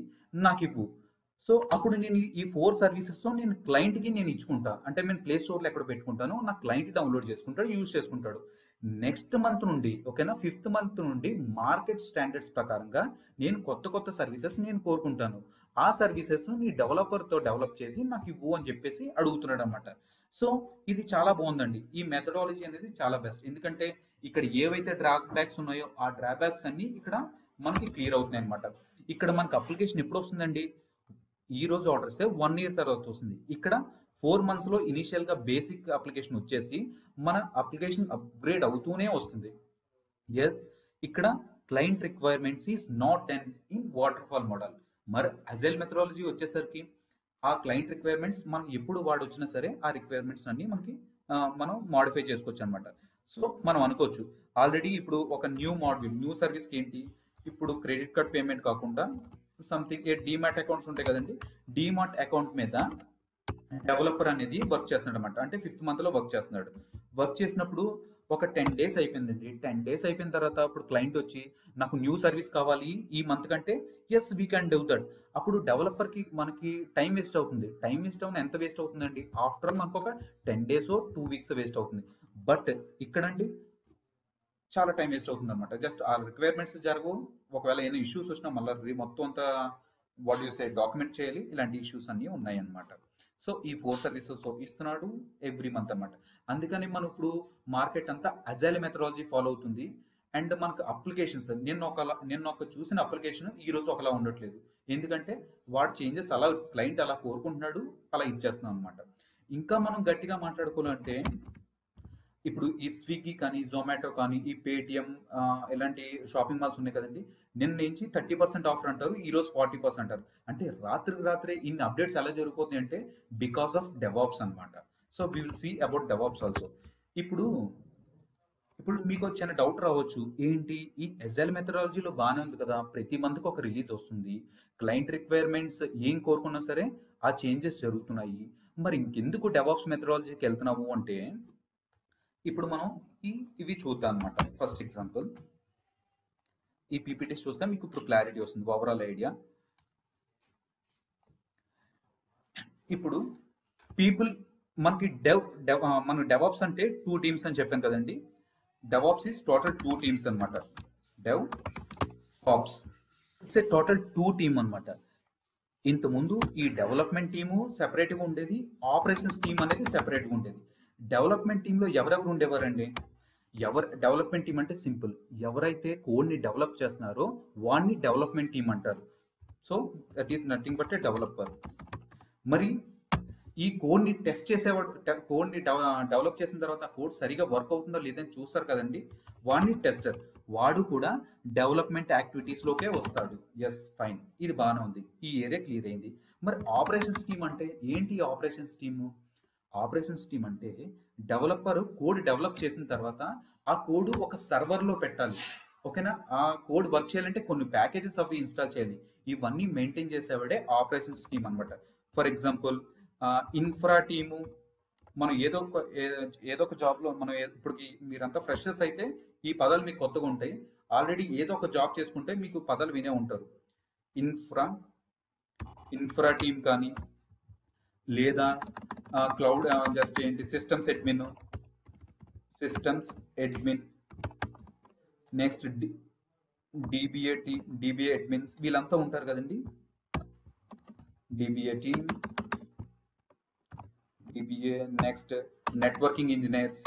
నాకు ఇవ్వు. సో అప్పుడు నేను ఈ 4 సర్వీసెస్తో నేను క్లయింట్కి నేను ఇచ్చుకుంటా. అంటే నేను ప్లే స్టోర్లో ఎక్కడ పెట్టుకుంటాను, నా క్లయింట్ డౌన్లోడ్ చేసుకుంటాడు, యూజ్ చేసుకుంటాడు. నెక్స్ట్ మంత్ నుండి ఓకేనా, 5th మంత్ నుండి మార్కెట్ స్టాండర్డ్స్ ప్రకారంగా నేను కొత్త సర్వీసెస్ నేను కోరుకుంటాను. ఆ సర్వీసెస్ నీ డెవలపర్తో డెవలప్ చేసి నాకు ఇవ్వు అని చెప్పేసి అడుగుతున్నాడు అనమాట. సో ఇది చాలా బాగుందండి. ఈ మెథడాలజీ అనేది చాలా బెస్ట్. ఎందుకంటే ఇక్కడ ఏవైతే డ్రాబ్యాక్స్ ఉన్నాయో ఆ డ్రాబ్యాక్స్ అన్ని ఇక్కడ మనకి క్లియర్ అవుతున్నాయి అనమాట. ఇక్కడ మనకి అప్లికేషన్ ఎప్పుడు వస్తుందండి, ఈ రోజు ఆర్డర్ ఇస్తే 1 ఇయర్ తర్వాత వస్తుంది. ఇక్కడ 4 మంత్స్లో ఇనిషియల్గా బేసిక్ అప్లికేషన్ వచ్చేసి మన అప్లికేషన్ అప్గ్రేడ్ అవుతూనే వస్తుంది. ఎస్, ఇక్కడ client requirements is not done in water fall model. మరి అజైల్ మెథడాలజీ వచ్చేసరికి ఆ క్లయింట్ రిక్వైర్మెంట్స్ మనం ఎప్పుడు వాడొచ్చినా సరే ఆ రిక్వైర్మెంట్స్ అన్ని మనకి మనం మాడిఫై చేసుకోవచ్చు అనమాట. సో మనం అనుకోవచ్చు ఆల్రెడీ ఇప్పుడు ఒక న్యూ మాడ్యూల్ న్యూ సర్వీస్కి ఏంటి, ఇప్పుడు క్రెడిట్ కార్డ్ పేమెంట్ కాకుండా సంథింగ్ డీమాట్ అకౌంట్స్ ఉంటాయి కదండి, డీమాట్ అకౌంట్ మీద డెవలపర్ అనేది వర్క్ చేస్తున్నాడు అనమాట. అంటే 5th మంత్లో వర్క్ చేస్తున్నాడు. వర్క్ చేసినప్పుడు ఒక 10 డేస్ అయిపోయిందండి. 10 డేస్ అయిపోయిన తర్వాత అప్పుడు క్లయింట్ వచ్చి నాకు న్యూ సర్వీస్ కావాలి ఈ మంత్ కంటే, yes we can do that. అప్పుడు డెవలపర్కి మనకి టైం వేస్ట్ అవుతుంది. టైం వేస్ట్ అవుతుంది, ఎంత వేస్ట్ అవుతుందండి, ఆఫ్టర్ మనకు ఒక 10 డేస్ 2 వీక్స్ వేస్ట్ అవుతుంది. బట్ ఇక్కడండి చాలా టైం వేస్ట్ అవుతుంది అనమాట. జస్ట్ ఆ రిక్వైర్మెంట్స్ జరగవు. ఒకవేళ ఏమైనా ఇష్యూస్ వచ్చినా మళ్ళీ మొత్తం అంతా వాట్ యూ సే డాక్యుమెంట్ చేయాలి. ఇలాంటి ఇష్యూస్ అన్నీ ఉన్నాయి అనమాట. సో ఈ 4 సర్వీసెస్ ఇస్తున్నాడు ఎవ్రీ మంత్ అనమాట. అందుకని మనం ఇప్పుడు మార్కెట్ అంతా అజైల్ మెథడాలజీ ఫాలో అవుతుంది. అండ్ మనకు అప్లికేషన్స్ నిన్న ఒక చూసిన అప్లికేషన్ ఈ రోజు ఒకలా ఉండట్లేదు. ఎందుకంటే వాడు చేంజెస్ అలా క్లయింట్ అలా కోరుకుంటున్నాడు, అలా ఇచ్చేస్తున్నాం అనమాట. ఇంకా మనం గట్టిగా మాట్లాడుకోవాలంటే ఇప్పుడు ఈ స్విగ్గీ కానీ జొమాటో కానీ ఈ పేటిఎం ఇలాంటి షాపింగ్ మాల్స్ ఉన్నాయి కదండి, నిన్న నుంచి 30% ఆఫర్ అంటారు, ఈ రోజు 40% అంటారు. అంటే రాత్రే ఇన్ని అప్డేట్స్ ఎలా జరిగిపోతాయి అంటే బికాస్ ఆఫ్ డెవాప్స్ అనమాట. So we will see about DevOps also. ఇప్పుడు మీకు వచ్చిన డౌట్ రావచ్చు, ఏంటి ఈ అజైల్ మెథడాలజీలో బాగానే ఉంది కదా, ప్రతి మంత్కి ఒక రిలీజ్ వస్తుంది, క్లయింట్ రిక్వైర్మెంట్స్ ఏం కోరుకున్నా సరే ఆ చేంజెస్ జరుగుతున్నాయి, మరి ఇంకెందుకు డెవాప్స్ మెథడాలజీకి వెళ్తున్నాము అంటే ఇప్పుడు మనం ఇవి చూద్దాం అనమాట. ఫస్ట్ ఎగ్జాంపుల్ ఈ పీపీటీస్ చూస్తే మీకు ఇప్పుడు క్లారిటీ వస్తుంది, ఓవరాల్ ఐడియా. ఇప్పుడు పీపుల్ మనకి మన డెవాప్స్ అంటే 2 టీమ్స్ అని చెప్పాం కదండి. డెవాప్స్ ఈస్ టోటల్ 2 టీమ్స్ అనమాట. DevOps it's a total 2 team అనమాట. ఇంతకుముందు ఈ డెవలప్మెంట్ టీము సెపరేట్గా ఉండేది, ఆపరేషన్స్ టీమ్ అనేది సెపరేట్గా ఉండేది. డెవలప్మెంట్ టీంలో ఎవరెవరు ఉండేవారండి, డెవలప్మెంట్ టీం అంటే సింపుల్, ఎవరైతే కోడ్ని డెవలప్ చేస్తున్నారో వాడిని డెవలప్మెంట్ టీం అంటారు. So that is nothing but A developer. మరి ఈ కోడ్ని టెస్ట్ చేసేవాడు, కోడ్ని డెవలప్ చేసిన తర్వాత ఆ కోడ్ సరిగా వర్క్ అవుతుందో లేదని చూస్తారు కదండి, వాడిని టెస్టర్. వాడు కూడా డెవలప్మెంట్ యాక్టివిటీస్లోకే వస్తాడు. ఎస్ ఫైన్, ఇది బాగానే ఉంది, ఈ ఏరియా క్లియర్ అయింది. మరి ఆపరేషన్స్ టీమ్ అంటే ఏంటి? ఆపరేషన్స్ టీము అంటే డెవలపర్ కోడ్ డెవలప్ చేసిన తర్వాత ఆ కోడ్ ఒక సర్వర్లో పెట్టాలి, ఓకేనా. ఆ కోడ్ వర్క్ చేయాలంటే కొన్ని ప్యాకేజెస్ అవి ఇన్స్టాల్ చేయాలి. ఇవన్నీ మెయింటైన్ చేసేవాడే ఆపరేషన్స్ టీమ్ అనమాట. ఫర్ ఎగ్జాంపుల్ ఇన్ఫ్రా టీము, మనం ఏదో ఒక జాబ్లో మనం ఇప్పటికి మీరంతా ఫ్రెషర్స్ అయితే ఈ పదాలు మీకు కొత్తగా ఉంటాయి. ఆల్రెడీ ఏదో ఒక జాబ్ చేసుకుంటే మీకు పదాలు వినే ఉంటారు. ఇన్ఫ్రా టీమ్ కానీ, లేదా క్లౌడ్ జస్ట్ ఏంటి systems admin, next DBA admins, వీళ్ళంతా ఉంటారు కదండి. DBA team, next networking engineers,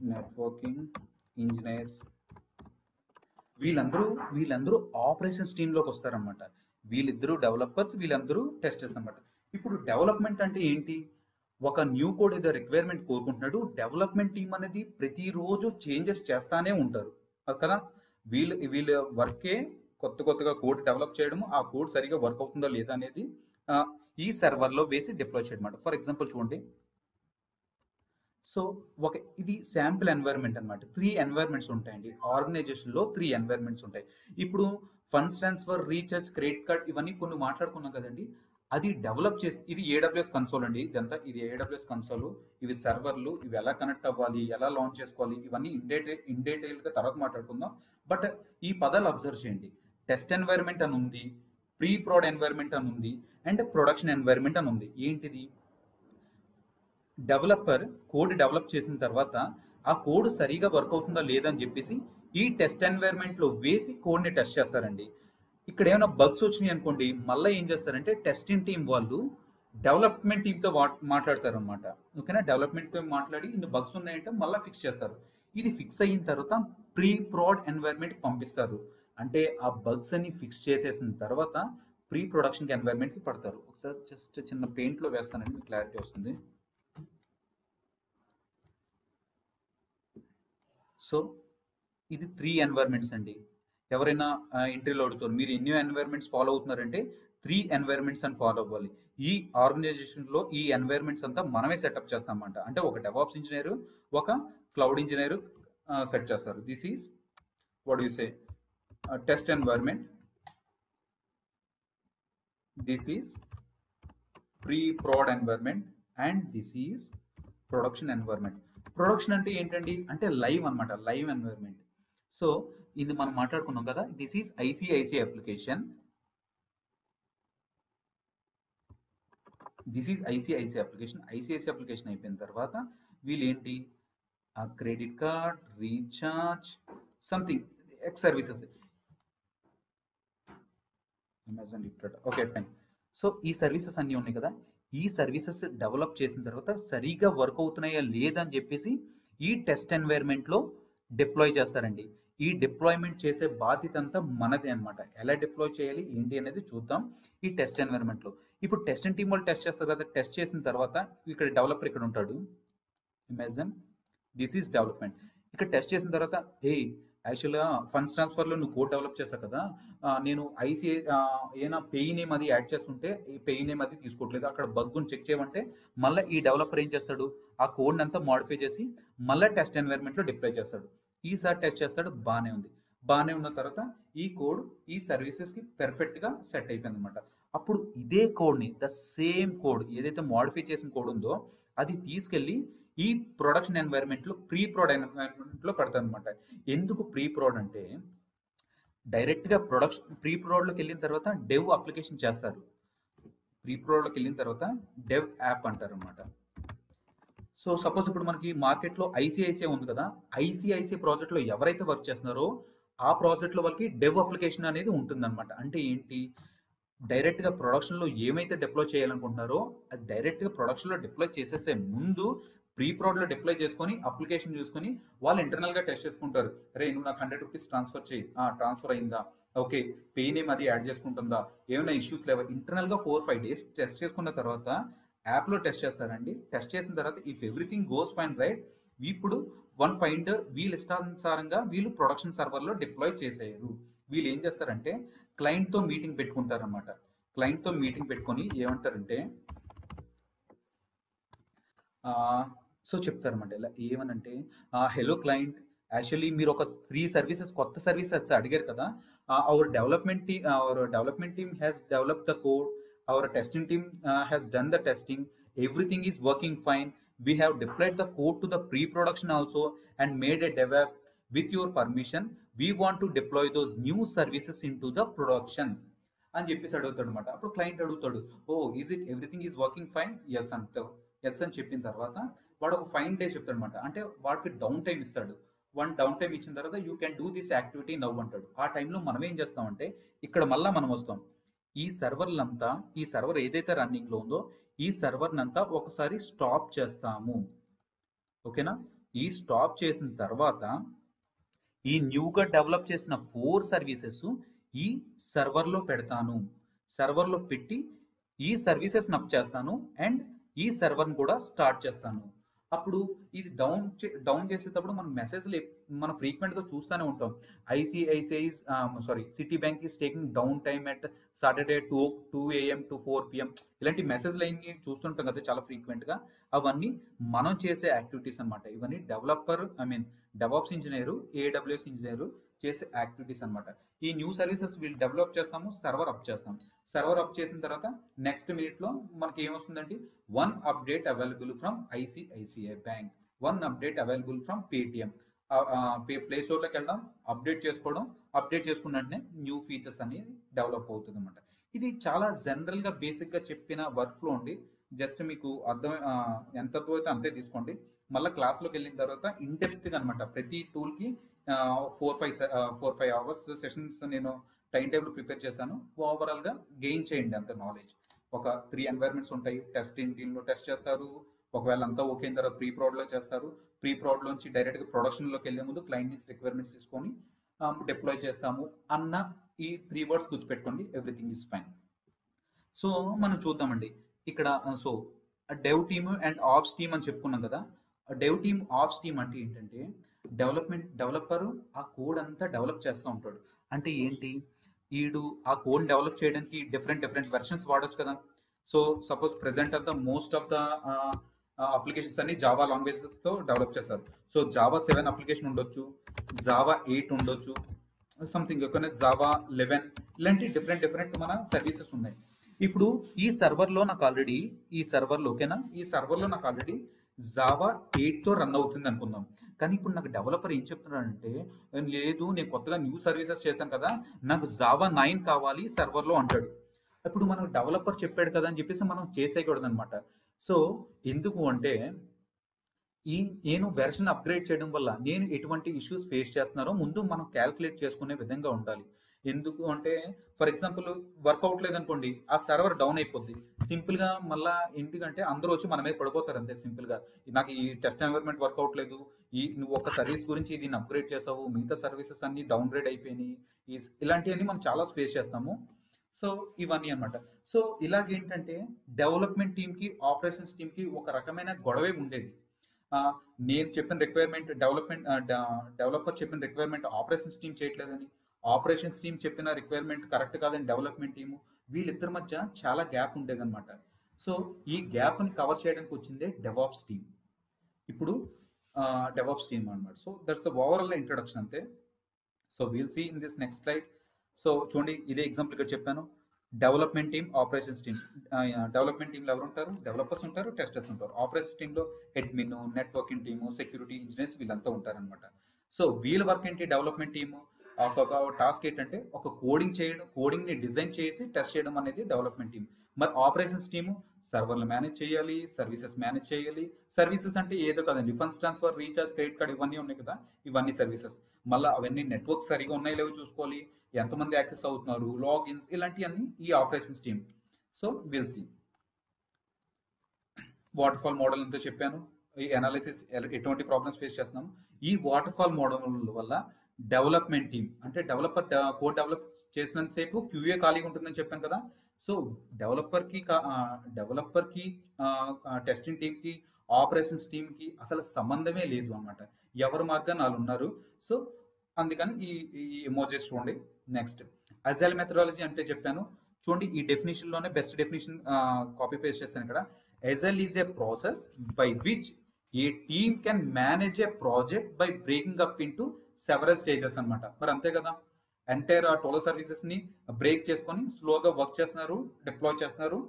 networking engineers, వీళ్ళందరూ వీళ్ళందరూ ఆపరేషన్స్ టీంలోకి వస్తారనమాట. వీళ్ళిద్దరూ డెవలపర్స్, వీళ్ళందరూ టెస్టర్స్ అనమాట. ఇప్పుడు డెవలప్మెంట్ అంటే ఏంటి? ఒక న్యూ కోడ్ ఏదో రిక్వైర్మెంట్ కోరుకుంటున్నాడు, డెవలప్మెంట్ టీం అనేది ప్రతిరోజు చేంజెస్ చేస్తానే ఉంటారు కదా. వీళ్ళ వర్కే కొత్తగా కోడ్ డెవలప్ చేయడం, ఆ కోడ్ సరిగా వర్క్ అవుతుందో లేదా అనేది ఆ, ఈ సర్వర్లో వేసి డిప్లాయ్ చేయడం. ఫర్ ఎగ్జాంపుల్ చూడండి, సో ఇది శాంపుల్ ఎన్వైర్న్మెంట్ అనమాట. 3 ఎన్వైర్న్మెంట్స్ ఉంటాయండి ఆర్గనైజేషన్లో. 3 ఎన్వైర్న్మెంట్స్ ఉంటాయి. ఇప్పుడు funds transfer, recharge, credit card ఇవన్నీ కొన్ని మాట్లాడుకున్నాం కదండి. అది డెవలప్ చేసి, ఇది ఏడబ్ల్యూఎస్ కన్సోల్ అండి. ఇదంతా ఇది ఏడబ్ల్యూఎస్ కన్సోల్. ఇవి సర్వర్లు, ఇవి ఎలా కనెక్ట్ అవ్వాలి, ఎలా లాంచ్ చేసుకోవాలి, ఇవన్నీ ఇన్ డీటెయిల్గా తర్వాత మాట్లాడుకుందాం. బట్ ఈ పదాలు అబ్జర్వ్ చేయండి. టెస్ట్ ఎన్వైర్న్మెంట్ అని ఉంది, ప్రీ ప్రోడ్ ఎన్వైర్న్మెంట్ అని ఉంది, అండ్ ప్రొడక్షన్ ఎన్వైర్న్మెంట్ అని ఉంది. ఏంటిది? డెవలపర్ కోడ్ డెవలప్ చేసిన తర్వాత ఆ కోడ్ సరిగా వర్క్ అవుతుందా లేదని చెప్పేసి ఈ టెస్ట్ ఎన్వైర్న్మెంట్లో వేసి కోడ్ని టెస్ట్ చేస్తారండి. ఇక్కడ ఏమైనా బగ్స్ వచ్చినాయి అనుకోండి, మళ్ళీ ఏం చేస్తారంటే టెస్టింగ్ టీం వాళ్ళు డెవలప్మెంట్ టీంతో మాట్లాడతారు అనమాట. ఓకేనా? డెవలప్మెంట్ టీం మాట్లాడి ఇన్ని బగ్స్ ఉన్నాయంటే మళ్ళీ ఫిక్స్ చేస్తారు. ఇది ఫిక్స్ అయిన తర్వాత ప్రీ ప్రోడ్ ఎన్వైర్న్మెంట్కి పంపిస్తారు. అంటే ఆ బగ్స్ అన్ని ఫిక్స్ చేసేసిన తర్వాత ప్రీ ప్రొడక్షన్ ఎన్వైర్న్మెంట్కి పడతారు. ఒకసారి జస్ట్ చిన్న పెయింట్లో వేస్తానండి, మీకు క్లారిటీ వస్తుంది. సో ఇది 3 ఎన్వైర్న్మెంట్స్ అండి. ఎవరైనా ఇంటర్వ్యూలో అడుగుతారు, మీరు ఎన్ని ఎన్వైర్న్మెంట్స్ ఫాలో అవుతున్నారంటే 3 ఎన్వైర్న్మెంట్స్ అని ఫాలో అవ్వాలి. ఈ ఆర్గనైజేషన్లో ఈ ఎన్వైర్న్మెంట్స్ అంతా మనమే సెటప్ చేస్తామంట. అంటే ఒక డెవాప్స్ ఇంజనీర్, ఒక క్లౌడ్ ఇంజనీర్ సెట్ చేస్తారు. This is what you say test environment, this is pre prod environment, and this is production environment. Production అంటే ఏంటండి? అంటే లైవ్ అనమాట, లైవ్ ఎన్వైర్న్మెంట్. సో ఇది మనం మాట్లాడుకున్నాం కదా, this is ICICI application, this is ICICI application. ICICI application అయిపోయిన తర్వాత వీళ్ళు ఏంటి, credit card, recharge, something ex services, Amazon gift, okay fine. So ఈ సర్వీసెస్ అన్నీ ఉన్నాయి కదా, ఈ సర్వీసెస్ డెవలప్ చేసిన తర్వాత సరిగా వర్క్ అవుతున్నాయా లేదని చెప్పేసి ఈ టెస్ట్ ఎన్వైర్న్మెంట్లో డిప్లాయ్ చేస్తారండి. ఈ డిప్లాయ్మెంట్ చేసే బాధ్యత అంతా మనదే అనమాట. ఎలా డిప్లాయ్ చేయాలి ఏంటి అనేది చూద్దాం ఈ టెస్ట్ ఎన్వైర్న్మెంట్లో. ఇప్పుడు టెస్టింగ్ టీం వాళ్ళు టెస్ట్ చేస్తారు కదా, టెస్ట్ చేసిన తర్వాత ఇక్కడ డెవలపర్ ఇక్కడ ఉంటాడు. Imagine this is development. ఇక్కడ టెస్ట్ చేసిన తర్వాత యాక్చువల్గా ఫండ్స్ ట్రాన్స్ఫర్లో నువ్వు కోడ్ డెవలప్ చేస్తావు కదా, నేను ఐసిఐ ఏమైనా పేయి నేమ్ అది యాడ్ చేస్తుంటే ఈ పేయి నేమ్ అది తీసుకోవట్లేదు, అక్కడ బగ్గుని చెక్ చేయమంటే మళ్ళీ ఈ డెవలపర్ ఏం చేస్తాడు, ఆ కోడ్ని అంతా మాడిఫై చేసి మళ్ళీ టెస్ట్ ఎన్వైర్న్మెంట్లో డిప్లాయ్ చేస్తాడు. ఈసారి టెస్ట్ చేస్తాడు, బాగానే ఉంది. బాగానే ఉన్న తర్వాత ఈ కోడ్ ఈ సర్వీసెస్కి పెర్ఫెక్ట్గా సెట్ అయిపోయింది అనమాట. అప్పుడు ఇదే కోడ్ని, ద సేమ్ కోడ్ ఏదైతే మాడిఫై చేసిన కోడ్ ఉందో అది తీసుకెళ్ళి ఈ ప్రొడక్షన్ ఎన్వైర్న్మెంట్లో ప్రీ ప్రోడ్ ఎన్వైర్న్మెంట్లో పెడతాను అనమాట. ఎందుకు ప్రీ ప్రోడ్ అంటే డైరెక్ట్గా ప్రీ ప్రోడ్లోకి వెళ్ళిన తర్వాత డెవ్ అప్లికేషన్ చేస్తారు. ప్రీ ప్రోడ్లోకి వెళ్ళిన తర్వాత డెవ్ యాప్ అంటారు అనమాట. సో సపోజ్ ఇప్పుడు మనకి మార్కెట్లో ఐసిఐసిఐ ఉంది కదా, ఐసిఐసిఐ ప్రాజెక్ట్లో ఎవరైతే వర్క్ చేస్తున్నారో ఆ ప్రాజెక్ట్లో వాళ్ళకి డెవ్ అప్లికేషన్ అనేది ఉంటుందన్నమాట. అంటే ఏంటి, డైరెక్ట్గా ప్రొడక్షన్లో ఏమైతే డిప్లాయ్ చేయాలనుకుంటున్నారో అది డైరెక్ట్గా ప్రొడక్షన్లో డిప్లాయ్ చేసేసే ముందు ప్రీ ప్రోడ్లో డిప్లాయ్ చేసుకొని అప్లికేషన్ చూసుకొని వాళ్ళు ఇంటర్నల్గా టెస్ట్ చేసుకుంటారు. రే నువ్వు నాకు 100 రూపీస్ ట్రాన్స్ఫర్ చేయి, ట్రాన్స్ఫర్ అయిందా, ఓకే పే నేమ్ అది యాడ్ చేసుకుంటుందా, ఏమైనా ఇష్యూస్ లేవా, ఇంటర్నల్గా 4-5 డేస్ టెస్ట్ చేసుకున్న తర్వాత యాప్లో టెస్ట్ చేస్తారండి. టెస్ట్ చేసిన తర్వాత if everything goes fine right, ఇప్పుడు వీళ్ళ ఇష్టానుసారంగా వీళ్ళు ప్రొడక్షన్ సర్వర్లో డిప్లాయ్ చేసేయరు. వీళ్ళు ఏం చేస్తారంటే క్లయింట్తో మీటింగ్ పెట్టుకుంటారన్నమాట. క్లయింట్తో మీటింగ్ పెట్టుకొని ఏమంటారంటే సో చెప్తారన్నమాట. ఇలా ఏమనంటే హలో క్లయింట్, యాక్చువల్లీ మీరు ఒక 3 సర్వీసెస్ కొత్త సర్వీసెస్ అడిగారు కదా, our development team has develop the code, our testing team has done the testing, everything is working fine, we have deployed the code to the pre-production also and made a dev app. With your permission we want to deploy those new services into the production అని చెప్పేసి అడుగుతాడు అనమాట. అప్పుడు క్లయింట్ అడుగుతాడు, oh is it everything is working fine, yes అంటావు. ఎస్ అని చెప్పిన తర్వాత వాడు ఒక 5 days చెప్తాడు అనమాట. అంటే వాడికి డౌన్ టైం ఇస్తాడు. 1 డౌన్ టైం ఇచ్చిన తర్వాత you can do this activity now అంటాడు. ఆ టైంలో మనం ఏం చేస్తామంటే ఇక్కడ మళ్ళీ మనం వస్తాం. ఈ సర్వర్ ఏదైతే రన్నింగ్లో ఉందో ఈ సర్వర్నంతా ఒకసారి స్టాప్ చేస్తాము. ఓకేనా? ఈ స్టాప్ చేసిన తర్వాత ఈ న్యూగా డెవలప్ చేసిన 4 సర్వీసెస్ ఈ సర్వర్లో పెడతాను. సర్వర్లో పెట్టి ఈ సర్వీసెస్ అప్ చేస్తాను అండ్ ఈ సర్వర్ని కూడా స్టార్ట్ చేస్తాను. అప్పుడు ఇది డౌన్ చేసేటప్పుడు మనం మెసేజ్లు మనం ఫ్రీక్వెంట్గా చూస్తూనే ఉంటాం. ICICI city bank is taking down time at Saturday 2 AM to 4 PM. ఇలాంటి మెసేజ్లు అన్ని చూస్తుంటాం కదా చాలా ఫ్రీక్వెంట్గా. అవన్నీ మనం చేసే యాక్టివిటీస్ అనమాట. ఇవన్నీ డెవాప్స్ ఇంజనీరు, ఏడబ్ల్యూఎస్ ఇంజనీరు చేసే యాక్టివిటీస్ అనమాట. ఈ న్యూ సర్వీసెస్ వీళ్ళు డెవలప్ చేస్తాము, సర్వర్ అప్ చేస్తాం. సర్వర్ అప్ చేసిన తర్వాత నెక్స్ట్ మినిట్లో మనకి ఏమొస్తుందండి, 1 update available from ICICI bank, 1 update available from Paytm. Play స్టోర్లోకి వెళ్ళడం, అప్డేట్ చేసుకున్న వెంటనే న్యూ ఫీచర్స్ అనేది డెవలప్ అవుతుంది అనమాట. ఇది చాలా జనరల్గా బేసిక్గా చెప్పిన వర్క్ ఫ్లో అండి. జస్ట్ మీకు అర్థం ఎంతతో అయితే అంతే తీసుకోండి. మళ్ళీ క్లాస్లోకి వెళ్ళిన తర్వాత ఇన్డెప్త్గా అనమాట ప్రతి టూల్కి 4-5 అవర్స్ సెషన్స్ నేను టైం టేబుల్ ప్రిపేర్ చేశాను. ఓవరాల్గా గెయిన్ చేయండి అంత నాలెడ్జ్. ఒక 3 ఎన్వైర్మెంట్స్ ఉంటాయి. టీంలో టెస్ట్ చేస్తారు. ఒకవేళ అంతా ఓకే అయిన తర్వాత ప్రీ ప్రొడ్లో చేస్తారు. ప్రీ ప్రొడ్లోంచి డైరెక్ట్గా ప్రొడక్షన్లోకి వెళ్ళే ముందు క్లయింట్ నుంచి రిక్వైర్మెంట్స్ తీసుకొని డిప్లాయ్ చేస్తాము అన్న ఈ 3 words గుర్తుపెట్టుకోండి. Everything is fine. సో మనం చూద్దామండి ఇక్కడ. So dev team and ops team అని చెప్పుకున్నాం కదా. డెవ్ టీమ్, ఆప్స్ టీమ్ అంటే ఏంటంటే డెవలపరు ఆ కోడ్ అంతా డెవలప్ చేస్తూ ఉంటాడు. అంటే ఏంటి, వీడు ఆ కోడ్ డెవలప్ చేయడానికి డిఫరెంట్ వెర్షన్స్ వాడొచ్చు కదా. సో సపోజ్ ప్రెసెంట్ అంతా మోస్ట్ ఆఫ్ ద అప్లికేషన్స్ అన్ని జావా లాంగ్వేజెస్తో డెవలప్ చేస్తారు. సో జావా 7 అప్లికేషన్ ఉండొచ్చు, జావా 8 ఉండొచ్చు, సంథింగ్ జావా 11, ఇలాంటి డిఫరెంట్ మన సర్వీసెస్ ఉన్నాయి. ఇప్పుడు ఈ సర్వర్లో నాకు ఆల్రెడీ జావా 8తో రన్ అవుతుంది అనుకుందాం. కానీ ఇప్పుడు నాకు డెవలపర్ ఏం చెప్తున్నాడంటే, లేదు నేను కొత్తగా న్యూ సర్వీసెస్ చేశాను కదా, నాకు జావా 9 కావాలి సర్వర్లో అంటాడు. ఇప్పుడు మనం డెవలపర్ చెప్పాడు కదా అని చెప్పేసి మనం చేసేయకూడదు అనమాట. సో ఎందుకు అంటే నేను వెర్షన్ అప్గ్రేడ్ చేయడం వల్ల నేను ఎటువంటి ఇష్యూస్ ఫేస్ చేస్తున్నారో ముందు మనం క్యాల్కులేట్ చేసుకునే విధంగా ఉండాలి. ఎందుకు అంటే ఫర్ ఎగ్జాంపుల్ వర్క్ అవట్లేదు అనుకోండి, ఆ సర్వర్ డౌన్ అయిపోద్ది. సింపుల్గా మళ్ళీ ఎందుకంటే అందరూ వచ్చి మన మీద పడిపోతారు అంతే సింపుల్గా. నాకు ఈ టెస్ట్ ఎన్వైర్న్మెంట్ వర్క్ అవట్లేదు, నువ్వు ఒక సర్వీస్ గురించి దీన్ని అప్గ్రేడ్ చేసావు, మిగతా సర్వీసెస్ అన్ని డౌన్ గ్రేడ్ అయిపోయినాయి, ఇలాంటివన్నీ మనం చాలా ఫేస్ చేస్తాము. సో ఇవన్నీ అనమాట. సో ఇలాగేంటంటే డెవలప్మెంట్ టీమ్కి, ఆపరేషన్స్ టీమ్కి ఒక రకమైన గొడవే ఉండేది. నేను చెప్పిన రిక్వైర్మెంట్ డెవలపర్ చెప్పిన రిక్వైర్మెంట్ ఆపరేషన్స్ టీమ్ చేయట్లేదని, ఆపరేషన్స్ టీమ్ చెప్పిన రిక్వైర్మెంట్ కరెక్ట్ కాదని డెవలప్మెంట్ టీము, వీళ్ళిద్దరి మధ్య చాలా గ్యాప్ ఉండేది అనమాట. సో ఈ గ్యాప్ని కవర్ చేయడానికి వచ్చిందే డెవాప్స్ టీమ్. ఇప్పుడు డెవాప్స్ టీమ్ అనమాట. So that's the overall introduction అంతే. So we'll see in this next slide. So చూడండి, ఇదే ఎగ్జాంపుల్ ఇక్కడ చెప్పాను. Development team, operations team. Development టీంలో ఎవరు ఉంటారు? డెవలపర్స్ ఉంటారు, టెస్టర్స్ ఉంటారు. ఆపరేషన్స్ టీంలో admin, networking team, security engineers వీళ్ళంతా ఉంటారనమాట. సో వీళ్ళ వర్క్ ఏంటి? డెవలప్మెంట్ టీము ఒక టాస్క్ ఏంటంటే ఒక కోడింగ్ చేయడం, కోడింగ్ని డిజైన్ చేసి టెస్ట్ చేయడం అనేది డెవలప్మెంట్ టీమ్. మరి ఆపరేషన్స్ టీము సర్వర్లు మేనేజ్ చేయాలి, సర్వీసెస్ మేనేజ్ చేయాలి. సర్వీసెస్ అంటే ఏదో కదండి, funds transfer, recharge, credit card ఇవన్నీ ఉన్నాయి కదా, ఇవన్నీ సర్వీసెస్. మళ్ళీ అవన్నీ నెట్వర్క్ సరిగా ఉన్నాయి లేవో చూసుకోవాలి, ఎంతమంది యాక్సెస్ అవుతున్నారు, లాగిన్స్, ఇలాంటివన్నీ ఈ operations team. So will see. Waterfall model అంతా చెప్పాను. ఈ అనాలిసిస్ ఎటువంటి ప్రాబ్లమ్స్ ఫేస్ చేస్తున్నాం. ఈ వాటర్ ఫాల్ మోడల్ వల్ల డెవలప్మెంట్ టీమ్ అంటే డెవలపర్ కోడ్ డెవలప్ చేసినంతసేపు క్యూఏ ఖాళీగా ఉంటుందని చెప్పాను కదా. సో డెవలపర్కి టెస్టింగ్ టీమ్కి, ఆపరేషన్స్ టీమ్కి అసలు సంబంధమే లేదు అనమాట. ఎవరు మార్గాన్ని వాళ్ళు ఉన్నారు. సో అందుకని ఈ ఎమోజెస్ చూడండి. నెక్స్ట్ అజైల్ మెథడాలజీ అంటే చెప్పాను చూడండి. ఈ డెఫినేషన్లోనే బెస్ట్ డెఫినేషన్ కాపీ పేస్ట్ చేశాను ఇక్కడ. Agile is a process by which A team can manage A project by breaking up into several stages అనమాట. మరి అంతే కదా, ఎంటైర్ ఆ 12 సర్వీసెస్ని బ్రేక్ చేసుకొని స్లోగా వర్క్ చేస్తున్నారు, డిప్లాయ్ చేస్తున్నారు,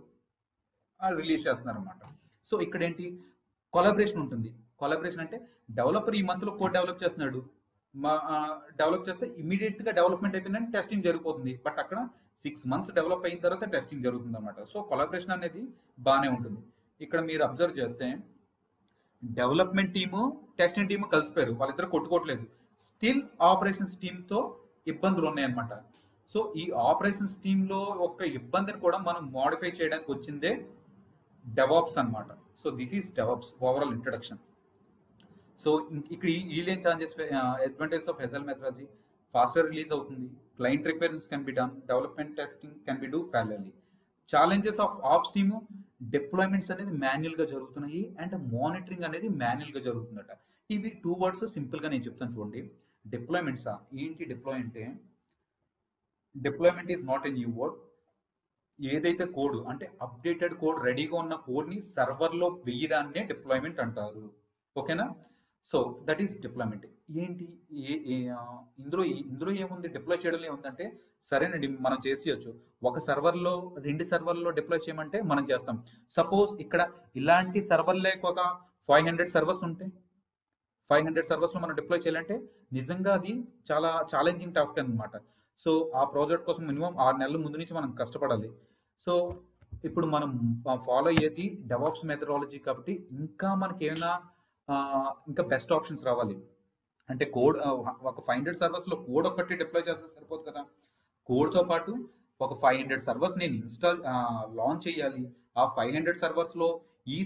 రిలీజ్ చేస్తున్నారు అనమాట. సో ఇక్కడ ఏంటి, కొలాబరేషన్ ఉంటుంది. కొలాబరేషన్ అంటే డెవలపర్ ఈ మంత్లో కోడ్ డెవలప్ చేస్తున్నాడు, డెవలప్ చేస్తే ఇమీడియట్గా డెవలప్మెంట్ అయిపోయిందని టెస్టింగ్ జరిగిపోతుంది. బట్ అక్కడ 6 months డెవలప్ అయిన తర్వాత టెస్టింగ్ జరుగుతుంది అనమాట. సో కొలాబరేషన్ అనేది బాగానే ఉంటుంది. ఇక్కడ మీరు అబ్జర్వ్ చేస్తే డెవలప్మెంట్ టీము, టెస్టింగ్ టీము కలిసిపోయారు, వాళ్ళిద్దరు కొట్టుకోవట్లేదు. స్టిల్ ఆపరేషన్స్ టీమ్తో ఇబ్బందులు ఉన్నాయన్నమాట. సో ఈ ఆపరేషన్స్ టీంలో ఒక ఇబ్బందిని కూడా మనం మోడిఫై చేయడానికి వచ్చిందే డెవాప్స్ అనమాట. So this is DevOps overall introduction. So ఇక్కడ ఈలేం chances, advantage of SL methodology, faster release అవుతుంది, client requirements can be done, development testing can be do parallelly. Challenges of ops team, deployments అనేది మాన్యువల్ గా జరుగుతున్నాయి అండ్ మానిటరింగ్ అనేది మాన్యువల్ గా జరుగుతుందట. ఇవి 2 వర్డ్స్ సింపుల్ గా నేను చెప్తాను చూడండి. డిప్లాయ్మెంట్సా ఏంటి? డిప్లాయ్ అంటే deployment is not a new word. ఏదైతే కోడ్ అంటే అప్డేటెడ్ కోడ్ రెడీగా ఉన్న కోడ్ని సర్వర్లో వేయడాన్నే డిప్లాయ్మెంట్ అంటారు. ఓకేనా? So that is deployment. ఏంటి ఇందులో ఏముంది? డిప్లాయ్ చేయడం ఏముందంటే, సరేనండి మనం చేసేయచ్చు. ఒక సర్వర్లో 2 సర్వర్లో డిప్లాయ్ చేయమంటే మనం చేస్తాం. సపోజ్ ఇక్కడ ఇలాంటి సర్వర్లే ఒక 500 సర్వర్స్ ఉంటాయి. 500 సర్వర్స్లో మనం డిప్లాయ్ చేయాలంటే నిజంగా అది చాలా ఛాలెంజింగ్ టాస్క్ అనమాట. సో ఆ ప్రాజెక్ట్ కోసం మినిమం 6 నెలల ముందు నుంచి మనం కష్టపడాలి. సో ఇప్పుడు మనం ఫాలో అయ్యేది డెవాప్స్ మెథడాలజీ కాబట్టి ఇంకా మనకి ఏమైనా ఇంకా బెస్ట్ ఆప్షన్స్ రావాలి. అంటే కోడ్ ఒక 500 సర్వర్స్లో కోడ్ ఒక్కటి డిప్లాయ్ చేస్తే సరిపోదు కదా. కోడ్తో పాటు ఒక 500 సర్వర్స్ నేను లాంచ్ చేయాలి. ఆ 500 సర్వర్స్లో ఈ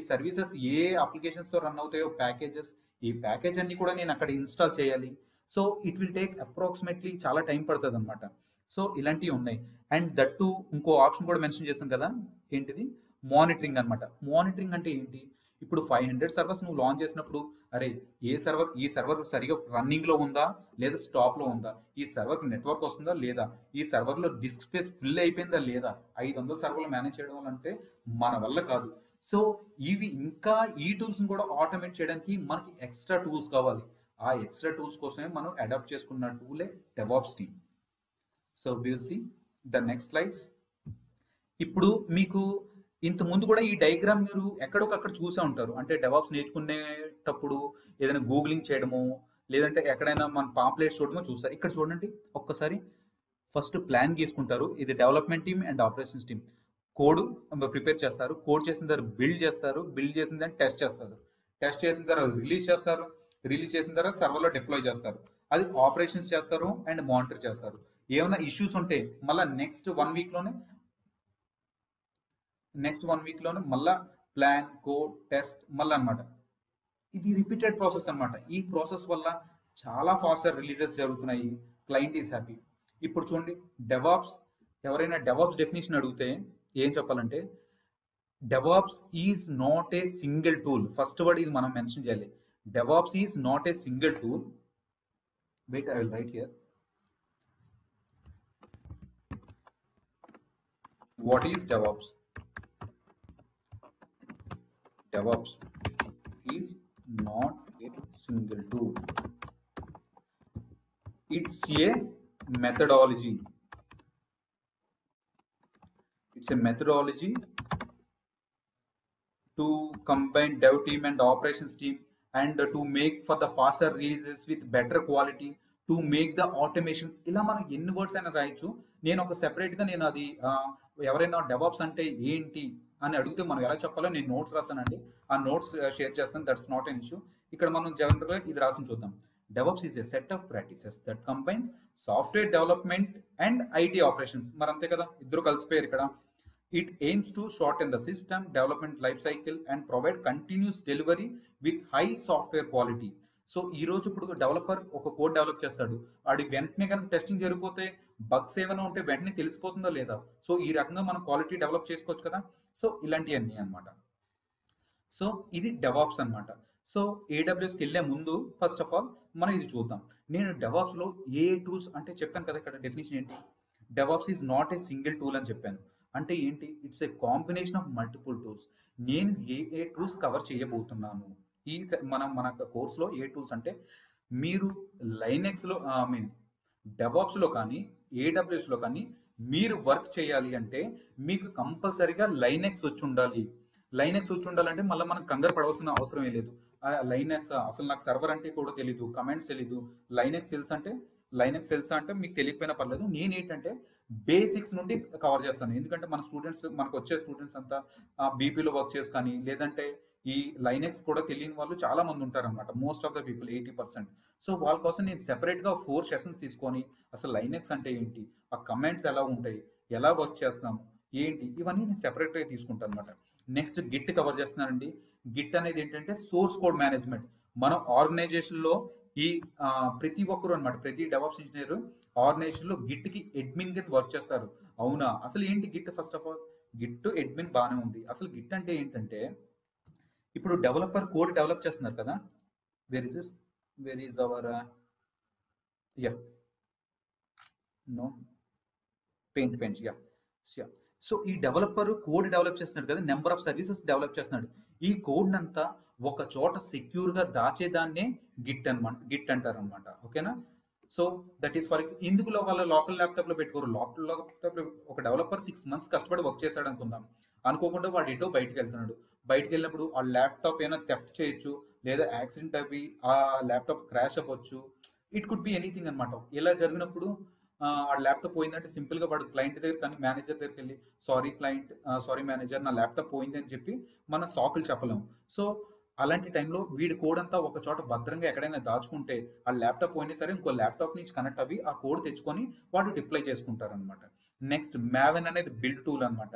సర్వీసెస్ ఏ అప్లికేషన్స్తో రన్ అవుతాయో ప్యాకేజెస్, ఈ ప్యాకేజ్ అన్ని కూడా నేను అక్కడ ఇన్స్టాల్ చేయాలి. So it will take approximately చాలా టైం పడుతుంది అనమాట. సో ఇలాంటివి ఉన్నాయి. అండ్ దట్టు ఇంకో ఆప్షన్ కూడా మెన్షన్ చేశాం కదా, ఏంటిది? మానిటరింగ్ అనమాట. మానిటరింగ్ అంటే ఏంటి? ఇప్పుడు 500 సర్వర్స్ నువ్వు లాంచ్ చేసినప్పుడు, అరే ఈ సర్వర్ సరిగా రన్నింగ్లో ఉందా లేదా స్టాప్లో ఉందా, ఈ సర్వర్కి నెట్వర్క్ వస్తుందా లేదా, ఈ సర్వర్లో డిస్క్ స్పేస్ ఫుల్ అయిపోయిందా లేదా, 500 సర్వర్లు మేనేజ్ చేయడం అంటే మన వల్ల కాదు. సో ఇంకా ఈ టూల్స్ని కూడా ఆటోమేట్ చేయడానికి మనకి ఎక్స్ట్రా టూల్స్ కావాలి. ఆ ఎక్స్ట్రా టూల్స్ కోసమే మనం అడాప్ట్ చేసుకున్న టూలే DevOps team. So will see the next slides. ఇప్పుడు మీకు ఇంత ముందు కూడా ఈ డయాగ్రామ్ మీరు ఎక్కడొకక్కడ చూసే ఉంటారు. అంటే డెవాప్స్ నేర్చుకునేటప్పుడు ఏదైనా గూగులింగ్ చేయడమో లేదంటే ఎక్కడైనా మన పాంప్లెట్స్ చూడడమో చూస్తారు. ఇక్కడ చూడండి ఒక్కసారి. ఫస్ట్ ప్లాన్ గీసుకుంటారు. ఇది development team and operations team. Code prepare చేస్తారు. కోడ్ చేసిన తర్వాత బిల్డ్ చేస్తారు. బిల్డ్ చేసిన దాన్ని టెస్ట్ చేస్తారు. టెస్ట్ చేసిన తర్వాత రిలీజ్ చేస్తారు. రిలీజ్ చేసిన తర్వాత సర్వర్లో డిప్లాయ్ చేస్తారు. అది ఆపరేషన్స్ చేస్తారు అండ్ మానిటర్ చేస్తారు. ఏమైనా ఇష్యూస్ ఉంటే మళ్ళీ నెక్స్ట్ వన్ వీక్లోనే మళ్ళీ ప్లాన్, కోడ్, టెస్ట్ మళ్ళీ అనమాట. ఇది రిపీటెడ్ ప్రాసెస్ అనమాట. ఈ ప్రాసెస్ వల్ల చాలా ఫాస్టర్ రిలీజెస్ జరుగుతున్నాయి. Client is happy. ఇప్పుడు చూడండి, ఎవరైనా డెవాప్స్ డెఫినేషన్ అడిగితే ఏం చెప్పాలంటే, DevOps is not a single tool. First word ఇది మనం మెన్షన్ చేయాలి. DevOps is not a single tool. Wait, I will write here. What is DevOps? DevOps is not a single tool. It's a methodology. It's a methodology to combine dev team and operations team and to make for the faster releases with better quality, to make the automations. ఇలా మనం ఎన్ని వర్డ్స్ అయినా రాయొచ్చు. నేను ఒక సెపరేట్గా నేను అది ఎవరైనా డెవాప్స్ అంటే ఏంటి అని అడిగితే మనం ఎలా చెప్పాలో నేను నోట్స్ రాస్తానండి. ఆ నోట్స్ షేర్ చేస్తాను. That's not an issue. ఇక్కడ మనం జనరల్గా ఇది రాసి చూద్దాం. DevOps is a set of practices that combines software development and IT operations. మరి అంతే కదా, ఇద్దరు కలిసిపోయారు ఇక్కడ. It aims to shorten the system development life cycle and provide continuous delivery with high software quality. So ఈ రోజు ఇప్పుడు డెవలపర్ ఒక కోడ్ డెవలప్ చేస్తాడు. వాడి వెంటనే కనుక టెస్టింగ్ జరిగిపోతే బగ్స్ ఏమైనా ఉంటే వెంటనే తెలిసిపోతుందో లేదా. సో ఈ రకంగా మనం క్వాలిటీ డెవలప్ చేసుకోవచ్చు కదా. సో ఇలాంటివన్నీ అనమాట. సో ఇది డెవాప్స్ అనమాట. సో AWSకి వెళ్ళే ముందు ఫస్ట్ ఆఫ్ ఆల్ మనం ఇది చూద్దాం. నేను డెవాప్స్లో ఏ టూల్స్ అంటే చెప్పాను కదా, ఇక్కడ డెఫినేషన్ ఏంటి? DevOps is not a single tool అని చెప్పాను. అంటే ఏంటి? It's a combination of multiple tools. నేను ఏ టూల్స్ కవర్ చేయబోతున్నాను మన కోర్సులో? ఏ టూల్స్ అంటే, మీరు లైనెక్స్లో డెవాప్స్లో కానీ AWSలో కానీ మీరు వర్క్ చేయాలి అంటే మీకు కంపల్సరీగా లైనెక్స్ వచ్చి ఉండాలి. లైనెక్స్ వచ్చి ఉండాలంటే మళ్ళీ మనం కంగారు పడవలసిన అవసరమే లేదు. లైనెక్స్ అసలు నాకు సర్వర్ అంటే కూడా తెలీదు, కమాండ్స్ తెలీదు, లైనెక్స్ తెలుసా అంటే మీకు తెలియకపోయినా పర్లేదు. నేనేంటంటే బేసిక్స్ నుండి కవర్ చేస్తాను. ఎందుకంటే మనకు వచ్చే స్టూడెంట్స్ అంతా బీపీలో వర్క్ చేసి కానీ లేదంటే ఈ లైనెక్స్ కూడా తెలియని వాళ్ళు చాలా మంది ఉంటారనమాట. Most of the people 80%. So వాళ్ళ కోసం నేను సెపరేట్గా 4 సెషన్స్ తీసుకొని అసలు లైనెక్స్ అంటే ఏంటి, ఆ కమాండ్స్ ఎలా ఉంటాయి, ఎలా వర్క్ చేస్తాము ఏంటి, ఇవన్నీ నేను సెపరేట్గా తీసుకుంటాను అనమాట. నెక్స్ట్ గిట్ కవర్ చేస్తున్నానండి. గిట్ అనేది ఏంటంటే సోర్స్ కోడ్ మేనేజ్మెంట్. మనం ఆర్గనైజేషన్లో ఈ ప్రతి ఒక్కరు అనమాట, ప్రతి డెవలప్స్ ఇంజనీర్ ఆర్గనైజేషన్లో గిట్కి అడ్మిన్ కింద వర్క్ చేస్తారు. అవునా? అసలు ఏంటి Git? First of all Git admin బాగానే ఉంది. అసలు గిట్ అంటే ఏంటంటే, ఇప్పుడు డెవలపర్ కోడ్ డెవలప్ చేస్తున్నారు కదా, where is our yeah no paint yeah. So ఈ డెవలపర్ కోడ్ డెవలప్ చేస్తున్నాడు కదా, నెంబర్ ఆఫ్ సర్వీసెస్ డెవలప్ చేస్తున్నాడు. ఈ కోడ్ అంతా ఒక చోట సెక్యూర్ గా దాచేదాన్నే గిట్ అంటారు అనమాట. ఓకేనా? సో దట్ ఈస్ ఫర్ ఇందులో వాళ్ళ లోకల్ ల్యాప్టాప్ లో పెట్టుకోరు. లోకల్ ల్యాప్టాప్ లో ఒక డెవలపర్ 6 months కష్టపడి వర్క్ చేశాడు అనుకుందాం. అనుకోకుండా వాడు ఎటో బయటకు వెళ్తున్నాడు. బయటకు వెళ్ళినప్పుడు ఆ ల్యాప్టాప్ ఏమైనా థెఫ్ట్ చేయొచ్చు, లేదా యాక్సిడెంట్ అవి ఆ ల్యాప్టాప్ క్రాష్ అవ్వచ్చు. ఇట్ కుడ్ బి ఎనీథింగ్ అనమాట. ఇలా జరిగినప్పుడు ఆ ల్యాప్టాప్ పోయిందంటే సింపుల్ గా వాడు క్లయింట్ దగ్గర కానీ మేనేజర్ దగ్గరికి వెళ్ళి సారీ మేనేజర్, నా ల్యాప్టాప్ పోయింది అని చెప్పి మనం సాకులు చెప్పలేము. సో అలాంటి టైంలో వీడి కోడ్ అంతా ఒక చోట భద్రంగా ఎక్కడైనా దాచుకుంటే ఆ ల్యాప్టాప్ పోయినా సరే ఇంకో ల్యాప్టాప్ నుంచి కనెక్ట్ అవి ఆ కోడ్ తెచ్చుకొని వాడు డిప్లై చేసుకుంటారు అనమాట. నెక్స్ట్ మ్యావెన్ అనేది బిల్డ్ టూల్ అనమాట.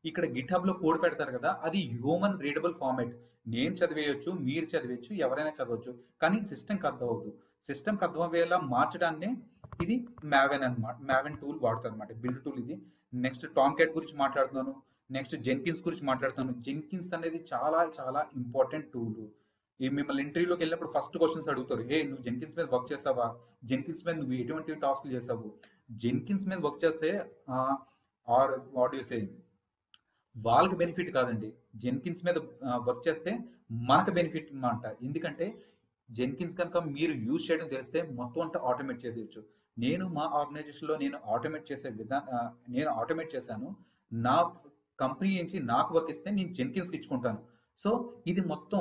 ఇక్కడ గిట్ హబ్ లో కోడ్ పెడతారు కదా, అది హ్యూమన్ రీడబుల్ ఫార్మాట్. నేను చదివేయచ్చు, మీరు చదివేయచ్చు, ఎవరైనా చదవచ్చు. కానీ సిస్టమ్కి అర్థం అవ్వదు. సిస్టమ్కి అర్థం అయ్యేలా మార్చడాన్ని ఇది మ్యావెన్ అనమాట, మ్యావెన్ టూల్ వాడుతుంది అనమాట, బిల్డ్ టూల్ ఇది. నెక్స్ట్ టామ్ క్యాట్ గురించి మాట్లాడుతున్నాను. నెక్స్ట్ జెన్కిన్స్ గురించి మాట్లాడుతాను. జెన్కిన్స్ అనేది చాలా చాలా ఇంపార్టెంట్ టూల్. ఈ మిమ్మల్ని ఇంటర్వ్యూలోకి వెళ్ళినప్పుడు ఫస్ట్ క్వశ్చన్స్ అడుగుతారు, నువ్వు జెన్కిన్స్ మీద వర్క్ చేసావా, జెన్కిన్స్ మీద నువ్వు ఎటువంటి టాస్క్లు చేసావు. జెన్కిన్స్ మీద వర్క్ చేస్తే ఆర్ వాట్ యు సే, వాళ్ళకి బెనిఫిట్ కాదండి. జెన్కిన్స్ మీద వర్క్ చేస్తే మనకు బెనిఫిట్ అనమాట. ఎందుకంటే జెన్కిన్స్ కనుక మీరు యూజ్ చేయడం తెలిస్తే మొత్తం అంతా ఆటోమేట్ చేసేయచ్చు. నేను మా ఆర్గనైజేషన్లో నేను ఆటోమేట్ చేశాను. నా కంపెనీ నుంచి నాకు వర్క్ ఇస్తే నేను జెన్కిన్స్కి ఇచ్చుకుంటాను. సో ఇది మొత్తం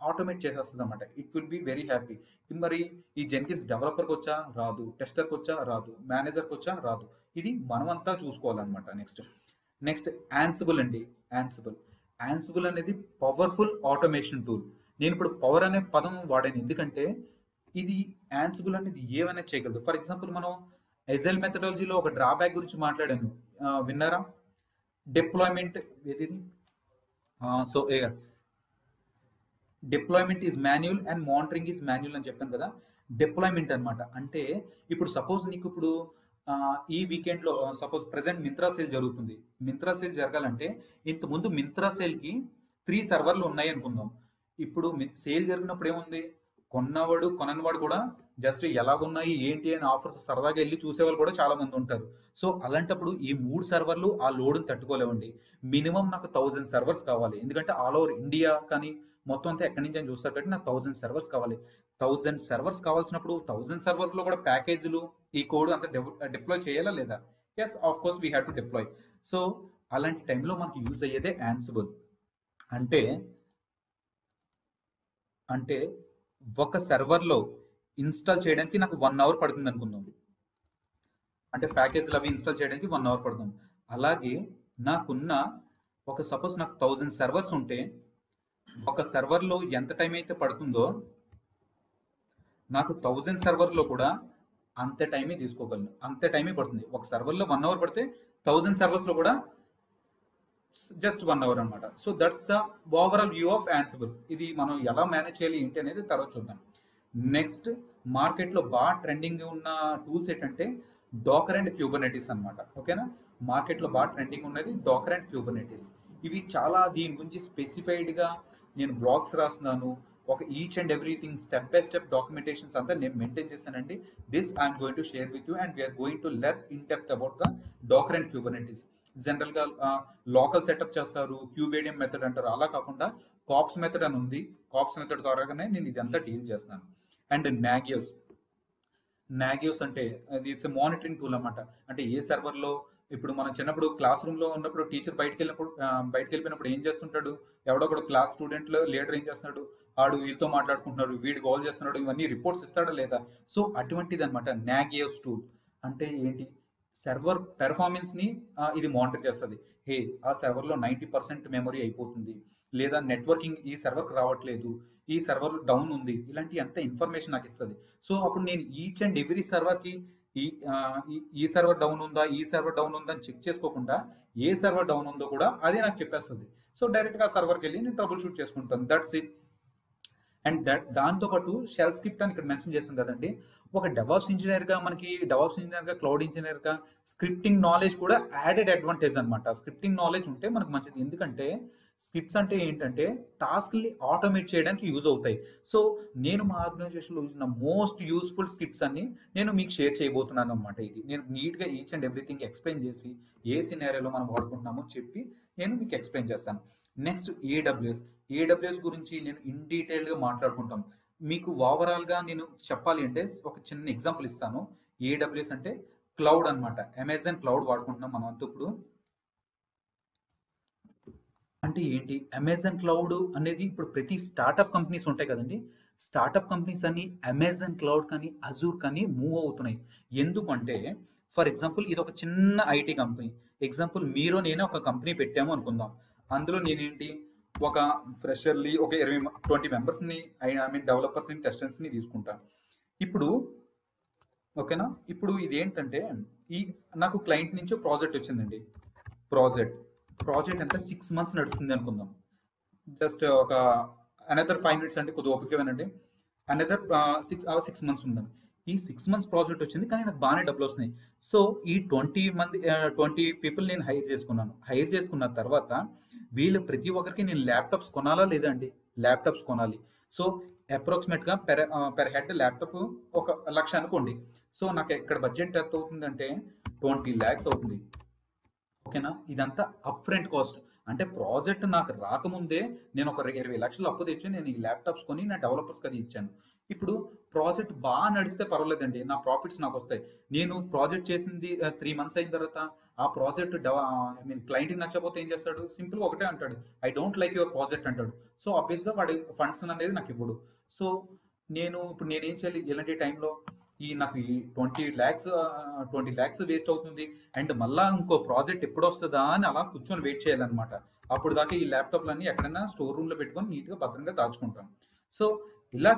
ఆటోమేట్ చేసేస్తుంది అనమాట. It will be very happy. మరి ఈ జెన్కిన్స్ డెవలపర్కి వచ్చా రాదు, టెస్టర్కి వచ్చా రాదు, మేనేజర్కి వచ్చా రాదు. ఇది మనమంతా చూసుకోవాలన్నమాట. నెక్స్ట్ యాన్సిబుల్ అండి. యాన్సిబుల్ అనేది పవర్ఫుల్ ఆటోమేషన్ టూల్. నేను ఇప్పుడు పవర్ అనే పదం వాడాను ఎందుకంటే ఇది యాన్సిబుల్ అనేది ఏమైనా చేయగలదు. ఫర్ ఎగ్జాంపుల్ మనం ఎజైల్ మెథడాలజీలో ఒక డ్రాబ్యాక్ గురించి మాట్లాడాను, విన్నారా? డిప్లాయ్మెంట్ ఏది? So deployment is manual and monitoring is manual అని చెప్పాను కదా. డిప్లాయ్మెంట్ అనమాట అంటే ఇప్పుడు సపోజ్ నీకు ఇప్పుడు ఈ వీకెండ్లో సపోజ్ ప్రెసెంట్ మింత్రా సేల్ జరుగుతుంది. మింత్రా సేల్ జరగాలంటే ఇంతకుముందు మింత్రా సేల్కి 3 సర్వర్లు ఉన్నాయి అనుకుందాం. ఇప్పుడు సేల్ జరిగినప్పుడు ఏముంది, కొననివాడు కూడా జస్ట్ ఎలాగున్నాయి ఏంటి అని ఆఫర్స్ సరదాగా వెళ్ళి చూసేవాళ్ళు కూడా చాలా మంది ఉంటారు. సో అలాంటప్పుడు ఈ 3 సర్వర్లు ఆ లోడ్ని తట్టుకోలేవండి. మినిమం నాకు 1000 సర్వర్స్ కావాలి. ఎందుకంటే ఆల్ ఓవర్ ఇండియా కానీ మొత్తం అంతా ఎక్కడి నుంచి అని చూస్తారు కాబట్టి నాకు 1000 సర్వర్స్ కావాలి. 1000 సర్వర్స్ కావాల్సినప్పుడు 1000 సర్వర్లో కూడా ప్యాకేజీలు ఈ కోడ్ అంతా డిప్లాయ్ చేయాలా లేదా? Yes, of course we have to deploy. So అలాంటి టైంలో మనకి యూజ్ అయ్యేదే యాన్సిబుల్. అంటే ఒక సర్వర్లో ఇన్స్టాల్ చేయడానికి నాకు 1 hour పడుతుంది అనుకుందాం. అంటే ప్యాకేజీలు అవి ఇన్స్టాల్ చేయడానికి 1 hour పడుతుంది. అలాగే నాకున్న సపోజ్ నాకు 1000 సర్వర్స్ ఉంటే ఒక సర్వర్లో ఎంత టైం అయితే పడుతుందో నాకు 1000 సర్వర్లో కూడా అంత టైమే తీసుకోగలను, అంత టైమే పడుతుంది. ఒక సర్వర్లో 1 hour పడితే 1000 సర్వర్స్లో కూడా జస్ట్ 1 hour అనమాట. So that's the overall view of Ansible. ఇది మనం ఎలా మేనేజ్ చేయాలి ఏంటి అనేది తర్వాత చూద్దాం. నెక్స్ట్ మార్కెట్లో బాగా ట్రెండింగ్ ఉన్న టూల్స్ ఏంటంటే డాకర్ అండ్ క్యూబర్నెటిస్ అనమాట. ఓకేనా? మార్కెట్లో బాగా ట్రెండింగ్ ఉన్నది డాకర్ అండ్ క్యూబర్నెటిస్. ఇవి చాలా దీని గురించి స్పెసిఫైడ్గా నేను బ్లాగ్స్ రాస్తున్నాను. ఒక each and everything step by step documentations అంతా నేను మెయింటైన్ చేశానండి. This I'm going to share with you and we're going to learn in depth about the Docker and Kubernetes. జనరల్గా లోకల్ సెటప్ చేస్తారు, క్యూబేడియం మెథడ్ అంటారు. అలా కాకుండా కాప్స్ మెథడ్ అని ఉంది. కాప్స్ మెథడ్ ద్వారాగానే నేను ఇదంతా డీల్ చేస్తున్నాను. అండ్ నాగియోస్ అంటే అది మానిటరింగ్ టూల్ అనమాట. అంటే ఏ సర్వర్లో ఇప్పుడు మనం చిన్నప్పుడు క్లాస్ రూమ్లో ఉన్నప్పుడు టీచర్ బయటకు వెళ్ళిపోయినప్పుడు ఏం చేస్తుంటాడు, ఎవడో కూడా క్లాస్ స్టూడెంట్లో లీడర్ ఏం చేస్తున్నాడు, ఆడు వీళ్ళతో మాట్లాడుకుంటున్నాడు, వీడు కాల్ చేస్తున్నాడు, ఇవన్నీ రిపోర్ట్స్ ఇస్తాడా లేదా? సో అటువంటిది అనమాట నాగియోస్ టూల్. అంటే ఏంటి, సర్వర్ పెర్ఫార్మెన్స్ని ఇది మానిటర్ చేస్తుంది. ఆ సర్వర్లో 90% మెమరీ అయిపోతుంది, లేదా నెట్వర్కింగ్ ఈ సర్వర్కి రావట్లేదు, ఈ సర్వర్ డౌన్ ఉంది, ఇలాంటి అంత ఇన్ఫర్మేషన్ నాకు ఇస్తుంది. సో అప్పుడు నేను ఈచ్ అండ్ ఎవ్రీ సర్వర్కి ఈ ఈ సర్వర్ డౌన్ ఉందా, ఈ సర్వర్ డౌన్ ఉందా అని చెక్ చేసుకోకుండా ఏ సర్వర్ డౌన్ ఉందో కూడా అదే నాకు చెప్పేస్తుంది. సో డైరెక్ట్గా సర్వర్కి వెళ్ళి నేను ట్రబుల్ షూట్ చేసుకుంటాను. That's it. అండ్ దాంతోపాటు షెల్ స్క్రిప్ట్ అని ఇక్కడ మెన్షన్ చేస్తాం కదండి. ఒక డెవాప్స్ ఇంజనీర్గా మనకి డెవాప్స్ ఇంజనీర్గా క్లౌడ్ ఇంజనీర్గా స్క్రిప్టింగ్ నాలెడ్జ్ కూడా యాడెడ్ అడ్వాంటేజ్ అనమాట. స్క్రిప్టింగ్ నాలెడ్జ్ ఉంటే మనకు మంచిది. ఎందుకంటే స్క్రిప్ట్స్ అంటే ఏంటంటే టాస్క్ని ఆటోమేట్ చేయడానికి యూజ్ అవుతాయి. సో నేను మా ఆర్గనైజేషన్లో యూజ్ మోస్ట్ యూస్ఫుల్ స్క్రిప్ట్స్ అన్ని నేను మీకు షేర్ చేయబోతున్నాను అనమాట. ఇది నేను నీట్గా ఈచ్ అండ్ ఎవ్రీథింగ్ ఎక్స్ప్లెయిన్ చేసి ఏ సినారియోలో మనం వాడుకుంటున్నామో చెప్పి నేను మీకు ఎక్స్ప్లెయిన్ చేస్తాను. నెక్స్ట్ ఏడబ్ల్యూఎస్ గురించి నేను ఇన్ డీటెయిల్గా మాట్లాడుకుంటాం. మీకు ఓవరాల్గా నేను చెప్పాలి అంటే ఒక చిన్న ఎగ్జాంపుల్ ఇస్తాను. ఏడబ్ల్యూఎస్ అంటే క్లౌడ్ అనమాట. అమెజాన్ క్లౌడ్ వాడుకుంటున్నాం మనం అంతా ఇప్పుడు. అంటే ఏంటి అమెజాన్ క్లౌడ్ అనేది? ఇప్పుడు ప్రతి స్టార్టప్ కంపెనీస్ ఉంటాయి కదండి. స్టార్టప్ కంపెనీస్ అన్ని అమెజాన్ క్లౌడ్ కానీ అజూర్ కానీ మూవ్ అవుతున్నాయి. ఎందుకంటే ఫర్ ఎగ్జాంపుల్ ఇది ఒక చిన్న ఐటీ కంపెనీ. ఎగ్జాంపుల్ మీరు నేనే ఒక కంపెనీ పెట్టాము అనుకుందాం. అందులో నేనేంటి ఒక ఫ్రెషర్లీ ఒక 20 మెంబర్స్ని ఐ మీన్ డెవలపర్స్ని టెస్టర్స్ని తీసుకుంటాను. ఇప్పుడు ఓకేనా, ఇప్పుడు ఇది ఏంటంటే నాకు క్లయింట్ నుంచి ప్రాజెక్ట్ వచ్చిందండి. ప్రాజెక్ట్ ఎంత 6 months నడుస్తుంది అనుకుందాం. జస్ట్ ఒక అనదర్ 5 minutes అంటే కొద్దిగా ఓపికవేనండి. అనదర్ 6 months ఉందని. ఈ 6 months ప్రాజెక్ట్ వచ్చింది కానీ నాకు బాగానే డబ్బులు వస్తున్నాయి. సో ఈ 20 పీపుల్ నేను హైర్ చేసుకున్నాను. హైర్ చేసుకున్న తర్వాత వీళ్ళు ప్రతి ఒక్కరికి నేను ల్యాప్టాప్స్ కొనాలా లేదా అండి? ల్యాప్టాప్స్ కొనాలి. సో అప్రాక్సిమేట్గా పెర్ హెడ్ ల్యాప్టాప్ 1,00,000 అనుకోండి. సో నాకు ఇక్కడ బడ్జెట్ ఎంత అవుతుందంటే 20 lakhs అవుతుంది. ఓకేనా, ఇదంతా అప్ ఫ్రంట్ కాస్ట్. అంటే ప్రాజెక్ట్ నాకు రాకముందే నేను ఒక 20 లక్షలు అప్పు తెచ్చి నేను ఈ ల్యాప్టాప్స్ కొని నా డెవలపర్స్కి అది ఇచ్చాను. ఇప్పుడు ప్రాజెక్ట్ బాగా నడిస్తే పర్వాలేదండి, నా ప్రాఫిట్స్ నాకు వస్తాయి. నేను ప్రాజెక్ట్ చేసింది 3 months అయిన తర్వాత ఆ ప్రాజెక్ట్ ఐ మీన్ క్లయింట్కి నచ్చకపోతే ఏం చేస్తాడు? సింపుల్గా ఒకటే అంటాడు, I don't like your project అంటాడు. సో ఆబ్వియస్గా వాడి ఫండ్స్ అనేది నాకు ఇవ్వడు. సో ఇప్పుడు నేనేం చేయాలి ఇలాంటి టైంలో? నాకు ఈ 20 lakhs వేస్ట్ అవుతుంది అండ్ మళ్ళీ ఇంకో ప్రాజెక్ట్ ఎప్పుడు వస్తుందా అని అలా కూర్చొని వెయిట్ చేయాలన్నమాట. అప్పుడు దాకా ఈ ల్యాప్టాప్లన్నీ ఎక్కడైనా స్టోర్ రూమ్లో పెట్టుకొని నీట్గా భద్రంగా దాచుకుంటాం. సో ఇలా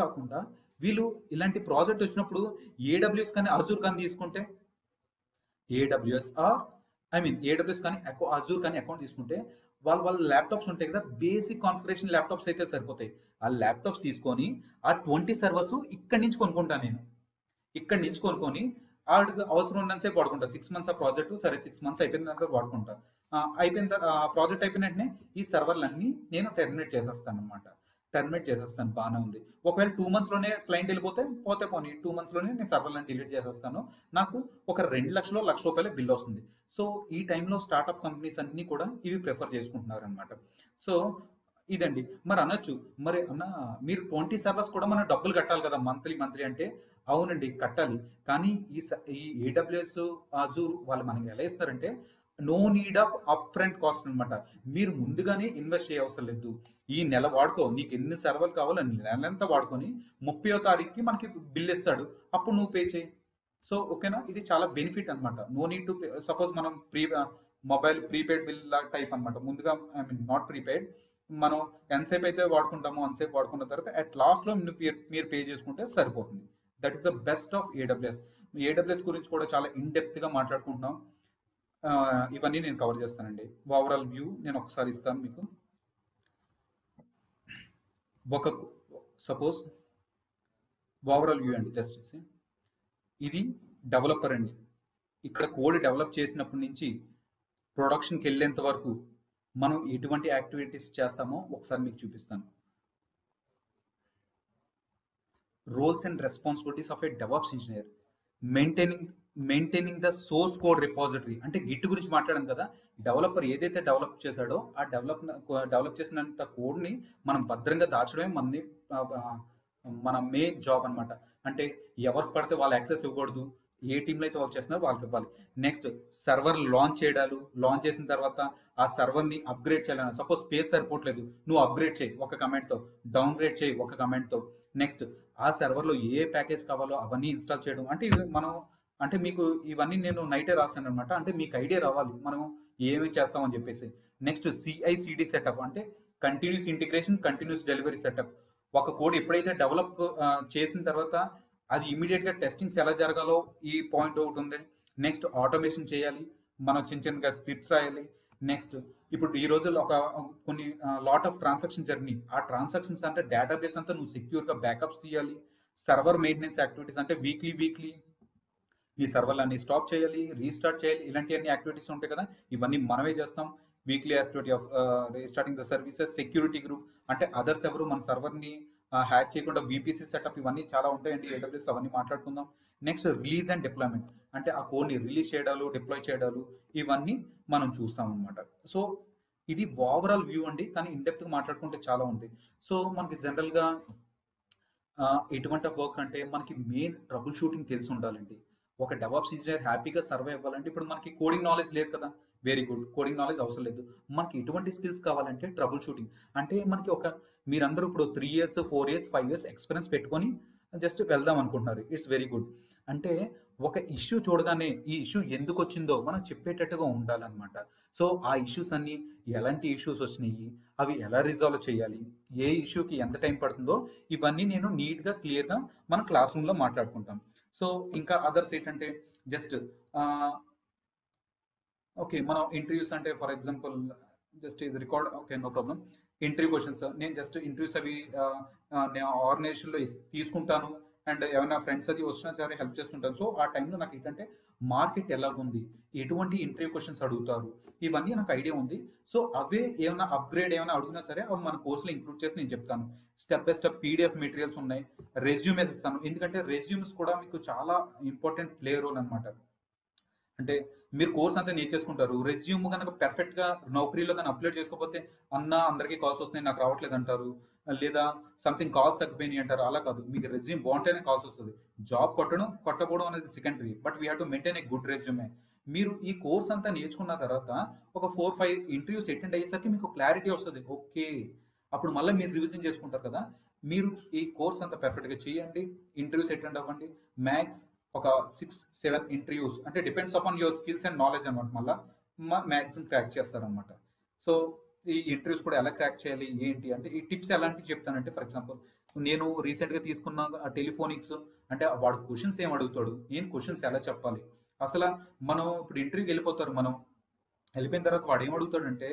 కాకుండా వీళ్ళు ఇలాంటి ప్రాజెక్ట్ వచ్చినప్పుడు ఏడబ్ల్యూఎస్ కానీ అజూర్ కానీ తీసుకుంటే ఏడబ్ల్యూఎస్ కానీ అజూర్ కానీ అకౌంట్ తీసుకుంటే వాళ్ళ ల్యాప్టాప్స్ ఉంటాయి కదా, బేసిక్ కాన్ఫిగరేషన్ ల్యాప్టాప్స్ అయితే సరిపోతాయి. ఆ ల్యాప్టాప్స్ తీసుకొని ఆ 20 సర్వర్స్ ఇక్కడి నుంచి కొనుక్కుంటాను నేను. ఇక్కడి నుంచి కొనుక్కొని ఆడికి అవసరం ఉన్నంతసేపు వాడుకుంటా. 6 months ఆ ప్రాజెక్టు సరే 6 months అయిపోయిన తర్వాత వాడుకుంటా. అయిపోయిన ప్రాజెక్ట్ అయిపోయిన వెంటనే ఈ సర్వర్లన్నీ నేను టెర్మినేట్ చేసేస్తాను అనమాట. బాగానే ఉంది. ఒకవేళ 2 monthsలోనే క్లయింట్ వెళ్ళిపోతే పోనీ 2 monthsలోనే నేను సర్వర్లను డిలీట్ చేసేస్తాను. నాకు ఒక 2 లక్షలు ₹1,00,000 బిల్ వస్తుంది. సో ఈ టైంలో స్టార్టప్ కంపెనీస్ అన్నీ కూడా ఇవి ప్రిఫర్ చేసుకుంటున్నారు అనమాట. సో ఇదండి. మరి అనొచ్చు, మరి అన్న మీరు 20 సర్వర్స్ కూడా మనం డబ్బులు కట్టాలి కదా మంత్లీ అంటే? అవునండి కట్టాలి. కానీ ఈ ఏడబ్ల్యూఎస్ అజూర్ వాళ్ళు మనకి ఎలా ఇస్తారంటే no need of upfront cost అనమాట. మీరు ముందుగానే ఇన్వెస్ట్ చేయ అవసరం లేదు. ఈ నెల వాడుకో, నీకు ఎన్ని సర్వర్లు కావాలో నెలంతా వాడుకొని 30వ తారీఖుకి మనకి బిల్ ఇస్తాడు, అప్పుడు నువ్వు పే చేయి. సో ఓకేనా, ఇది చాలా బెనిఫిట్ అనమాట. No need to pay. Suppose మనం మొబైల్ ప్రీపెయిడ్ బిల్ టైప్ అనమాట. ముందుగా ఐ మీన్ నాట్ ప్రీపెయిడ్, మనం ఎంతసేపు అయితే వాడుకుంటామో అంతసేపు వాడుకున్న తర్వాత అట్ లాస్ట్లో మీరు పే చేసుకుంటే సరిపోతుంది. That is the best of AWS గురించి కూడా చాలా ఇన్ డెప్త్గా మాట్లాడుకుంటున్నాం. ఇవన్నీ నేను కవర్ చేస్తానండి. ఓవరాల్ వ్యూ నేను ఒకసారి ఇస్తాను మీకు. సపోజ్ ఓవరాల్ వ్యూ అండి, జస్ట్ ఇది డెవలపర్ అండి. ఇక్కడ కోడ్ డెవలప్ చేసినప్పటి నుంచి ప్రొడక్షన్కి వెళ్ళేంత వరకు మనం ఎటువంటి యాక్టివిటీస్ చేస్తామో ఒకసారి మీకు చూపిస్తాను. Roles and responsibilities of a devops engineer. Maintaining the source code repository. అంటే గిట్ గురించి మాట్లాడాం కదా. డెవలపర్ ఏదైతే డెవలప్ చేశాడో ఆ డెవలప్ చేసినంత కోడ్ని మనం భద్రంగా దాచడమే మన మెయిన్ జాబ్ అనమాట. అంటే ఎవరికి పడితే వాళ్ళు యాక్సెస్ ఇవ్వకూడదు. ఏ టీంలో అయితే వర్క్ చేస్తున్నారో వాళ్ళకి ఇవ్వాలి. నెక్స్ట్ సర్వర్ లాంచ్ చేసిన తర్వాత ఆ సర్వర్ని అప్గ్రేడ్ చేయాలి. సపోజ్ స్పేస్ సరిపోవట్లేదు, నువ్వు అప్గ్రేడ్ చేయి ఒక కమెంట్తో, డౌన్గ్రేడ్ చేయి ఒక కమెంట్తో. నెక్స్ట్ ఆ సర్వర్లో ఏ ప్యాకేజ్ కావాలో అవన్నీ ఇన్స్టాల్ చేయడం. అంటే మీకు ఇవన్నీ నేను నైటే రాశాను అనమాట. అంటే మీకు ఐడియా రావాలి మనం ఏమి చేస్తామని చెప్పేసి. నెక్స్ట్ CI/CD సెటప్, అంటే continuous integration, continuous delivery setup. ఒక కోడ్ ఎప్పుడైతే డెవలప్ చేసిన తర్వాత అది ఇమీడియట్గా టెస్టింగ్స్ ఎలా జరగాలో ఈ పాయింట్ ఒకటి ఉంది. నెక్స్ట్ ఆటోమేషన్ చేయాలి, మనం చిన్న చిన్నగా స్క్రిప్ట్స్ రాయాలి. నెక్స్ట్ ఇప్పుడు ఈ రోజుల్లో ఒక కొన్ని లాట్ ఆఫ్ ట్రాన్సాక్షన్ జరిగినాయి. ఆ ట్రాన్సాక్షన్స్ అంటే డేటాబేస్ అంతా నువ్వు సెక్యూర్గా బ్యాకప్స్ తీయాలి. సర్వర్ మెయింటెనెన్స్ యాక్టివిటీస్ అంటే వీక్లీ ఈ సర్వర్లు అన్ని స్టాప్ చేయాలి, రీస్టార్ట్ చేయాలి, ఇలాంటి అన్ని యాక్టివిటీస్ ఉంటాయి కదా, ఇవన్నీ మనమే చేస్తాం. Weekly activity of restarting the services, security group అంటే అదర్స్ ఎవరు మన సర్వర్ని హ్యాక్ చేయకుండా VPC సెటప్, ఇవన్నీ చాలా ఉంటాయండి AWS, అవన్నీ మాట్లాడుకుందాం. నెక్స్ట్ రిలీజ్ అండ్ డిప్లాయ్మెంట్ అంటే ఆ కోడ్ని రిలీజ్ చేయడాలు, డిప్లాయ్ చేయడాలు, ఇవన్నీ మనం చూస్తాం అనమాట. సో ఇది ఓవరాల్ వ్యూ అండి, కానీ ఇన్డెప్త్గా మాట్లాడుకుంటే చాలా ఉంది. సో మనకి జనరల్గా ఎటువంటి వర్క్ అంటే మనకి మెయిన్ ట్రబుల్ షూటింగ్ తెలిసి ఉండాలండి. ఒక డెవాప్స్ ఇంజనీర్ హ్యాపీగా సర్వే అవ్వాలంటే ఇప్పుడు మనకి కోడింగ్ నాలెడ్జ్ లేదు కదా, వెరీ గుడ్, కోడింగ్ నాలెడ్జ్ అవసరం లేదు. మనకి ఎటువంటి స్కిల్స్ కావాలంటే ట్రబుల్ షూటింగ్ అంటే మనకి ఒక మీరందరూ ఇప్పుడు 3 years 4 years 5 years ఎక్స్పీరియన్స్ పెట్టుకొని జస్ట్ వెళ్దాం అనుకుంటున్నారు, ఇట్స్ వెరీ గుడ్. అంటే ఒక ఇష్యూ చూడగానే ఈ ఇష్యూ ఎందుకు వచ్చిందో మనం చెప్పేటట్టుగా ఉండాలన్నమాట. సో ఆ ఇష్యూస్ అన్ని ఎలాంటి ఇష్యూస్ వచ్చినాయి, అవి ఎలా రిజాల్వ్ చేయాలి, ఏ ఇష్యూకి ఎంత టైం పడుతుందో, ఇవన్నీ నేను నీట్గా క్లియర్గా మన క్లాస్ రూమ్లో మాట్లాడుకుంటాం. సో ఇంకా అదర్స్ ఏంటంటే జస్ట్ ఓకే, మనం ఇంటర్వ్యూస్ అంటే ఫర్ ఎగ్జాంపుల్ జస్ట్ ఇది record, okay no problem. Interview questions నేను జస్ట్ ఇంటర్వ్యూస్ అవి నేను ఆర్గనైజేషన్లో తీసుకుంటాను, అండ్ ఏమైనా ఫ్రెండ్స్ అది వచ్చినా సరే హెల్ప్ చేస్తుంటాను. సో ఆ టైంలో నాకు ఏంటంటే మార్కెట్ ఎలాగుంది, ఎటువంటి ఇంటర్వ్యూ క్వశ్చన్స్ అడుగుతారు, ఇవన్నీ నాకు ఐడియా ఉంది. సో అవే ఏమైనా అప్గ్రేడ్ ఏమైనా అడిగినా సరే అవి మన కోర్సులో ఇంక్లూడ్ చేసి నేను చెప్తాను. Step by step PDF materials ఉన్నాయి, రెజ్యూమేస్ ఇస్తాను, ఎందుకంటే రెజ్యూమ్స్ కూడా మీకు చాలా ఇంపార్టెంట్ ప్లే రోల్ అనమాట. అంటే మీరు కోర్స్ అంతా నేర్చేసుకుంటారు, రెజ్యూమ్ కనుక పర్ఫెక్ట్గా నౌకరీలో కానీ అప్లోడ్ చేసుకోకపోతే అన్న అందరికీ కాల్స్ వస్తున్నాయి నాకు రావట్లేదు అంటారు, లేదా సంథింగ్ కాల్స్ తగ్గిపోయినాయి అంటారు. అలా కాదు, మీకు రెజ్యూమ్ బాగుంటేనే కాల్స్ వస్తుంది. జాబ్ కొట్టకపోవడం అనేది secondary, but we have to maintain a good resume. మీరు ఈ కోర్స్ అంతా నేర్చుకున్న తర్వాత ఒక 4-5 ఇంటర్వ్యూస్ అటెండ్ అయ్యేసరికి మీకు క్లారిటీ వస్తుంది. ఓకే, అప్పుడు మళ్ళీ మీరు రివిజన్ చేసుకుంటారు కదా. మీరు ఈ కోర్స్ అంతా పర్ఫెక్ట్గా చేయండి, ఇంటర్వ్యూస్ అటెండ్ అవ్వండి. మ్యాక్స్ ఒక 6-7 ఇంటర్వ్యూస్ అంటే depends upon your skills and knowledge అనమాట. మళ్ళీ మ్యాక్సిమం క్రాక్ చేస్తారనమాట. సో ఈ ఇంటర్వ్యూస్ కూడా ఎలా క్రాక్ చేయాలి ఏంటి అంటే ఈ టిప్స్ ఎలాంటివి చెప్తానంటే, ఫర్ ఎగ్జాంపుల్ నేను రీసెంట్గా తీసుకున్న టెలిఫోనిక్స్ అంటే వాడు క్వశ్చన్స్ ఏం అడుగుతాడు, నేను క్వశ్చన్స్ ఎలా చెప్పాలి. అసలు మనం ఇప్పుడు ఇంటర్వ్యూకి వెళ్ళిపోతారు, మనం వెళ్ళిపోయిన తర్వాత వాడు ఏం అడుగుతాడంటే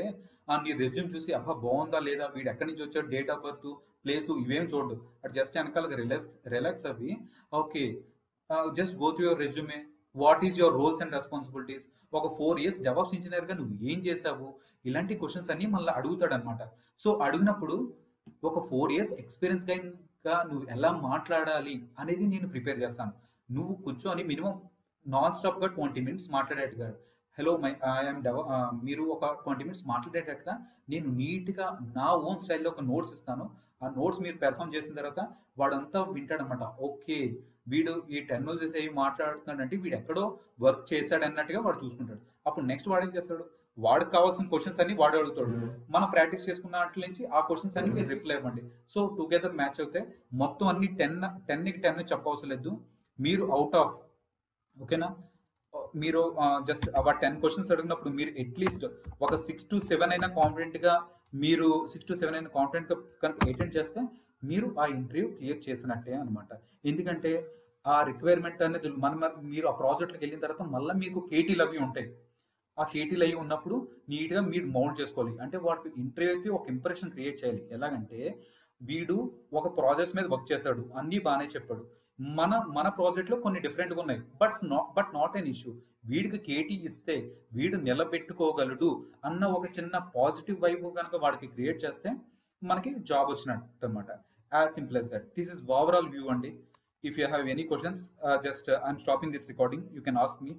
నీ రెజ్యూమ్ చూసి అబ్బా బాగుందా లేదా, వీడు ఎక్కడి నుంచి వచ్చాడు, డేట్ ఆఫ్ బర్త్, ప్లేసు, ఇవేం చూడు. అటు జస్ట్ వెనకాల రిలాక్స్ అవి. Okay, just go through your resume, what is your roles and responsibilities, ఒక 4 years డెవాప్స్ ఇంజనీర్గా నువ్వు ఏం చేసావు, ఇలాంటి క్వశ్చన్స్ అన్ని మళ్ళీ అడుగుతాడు అనమాట. సో అడిగినప్పుడు ఒక 4 years ఎక్స్పీరియన్స్ గా నువ్వు ఎలా మాట్లాడాలి అనేది నేను ప్రిపేర్ చేస్తాను. నువ్వు కూర్చొని మినిమం నాన్ స్టాప్గా 20 minutes మాట్లాడేట్టుగా, హలో ఐఎమ్ మీరు ఒక 20 minutes మాట్లాడేటట్టుగా నేను నీట్గా నా ఓన్ స్టైల్లో ఒక నోట్స్ ఇస్తాను. ఆ నోట్స్ మీరు పెర్ఫామ్ చేసిన తర్వాత వాడంతా వింటాడనమాట. ఓకే, వీడు ఈ టెక్నాలజీస్ ఏవి మాట్లాడుతున్నాడంటే వీడు ఎక్కడో వర్క్ చేశాడు అన్నట్టుగా వాడు చూసుకుంటాడు. అప్పుడు నెక్స్ట్ వాడు ఏం చేస్తాడు, వాడికి కావాల్సిన క్వశ్చన్స్ అన్ని వాడు అడుగుతాడు. మనం ప్రాక్టీస్ చేసుకున్న వాటి నుంచి ఆ క్వశ్చన్స్ అన్ని మీరు రిప్లై ఇవ్వండి. సో టుగెదర్ మ్యాచ్ అవుతాయి. మొత్తం అన్ని 10కి 10 చెప్పవసరం లేదు. మీరు అవుట్ ఆఫ్, ఓకేనా, మీరు జస్ట్ ఆ 10 క్వశ్చన్స్ అడిగినప్పుడు మీరు అట్లీస్ట్ ఒక 6-7 అయినా కాన్ఫిడెంట్గా మీరు 6-7 అయినా కాన్ఫిడెంట్గా కనుక అటెండ్ చేస్తే మీరు ఆ ఇంటర్వ్యూ క్లియర్ చేసినట్టే అనమాట. ఎందుకంటే ఆ రిక్వైర్మెంట్ అనేది మీరు ఆ ప్రాజెక్ట్కి వెళ్ళిన తర్వాత మళ్ళీ మీకు కేటీలు అవి ఉంటాయి. ఆ కేటీలు అవి ఉన్నప్పుడు నీట్గా మీరు మౌంట్ చేసుకోవాలి. అంటే వాటికి ఇంటర్వ్యూకి ఒక ఇంప్రెషన్ క్రియేట్ చేయాలి. ఎలాగంటే వీడు ఒక ప్రాజెక్ట్స్ మీద వర్క్ చేశాడు, అన్నీ బాగానే చెప్పాడు, మన ప్రాజెక్ట్లో కొన్ని డిఫరెంట్గా ఉన్నాయి, బట్ నాట్ ఎన్ ఇష్యూ, వీడికి కేటీ ఇస్తే వీడు నిలబెట్టుకోగలడు అన్న ఒక చిన్న పాజిటివ్ వైబ్ కనుక వాడికి క్రియేట్ చేస్తే మనకి జాబ్ వచ్చినట్టు అనమాట. As simple as that. This is overall view అండి. If you have any questions, just I'm stopping this recording. You can ask me.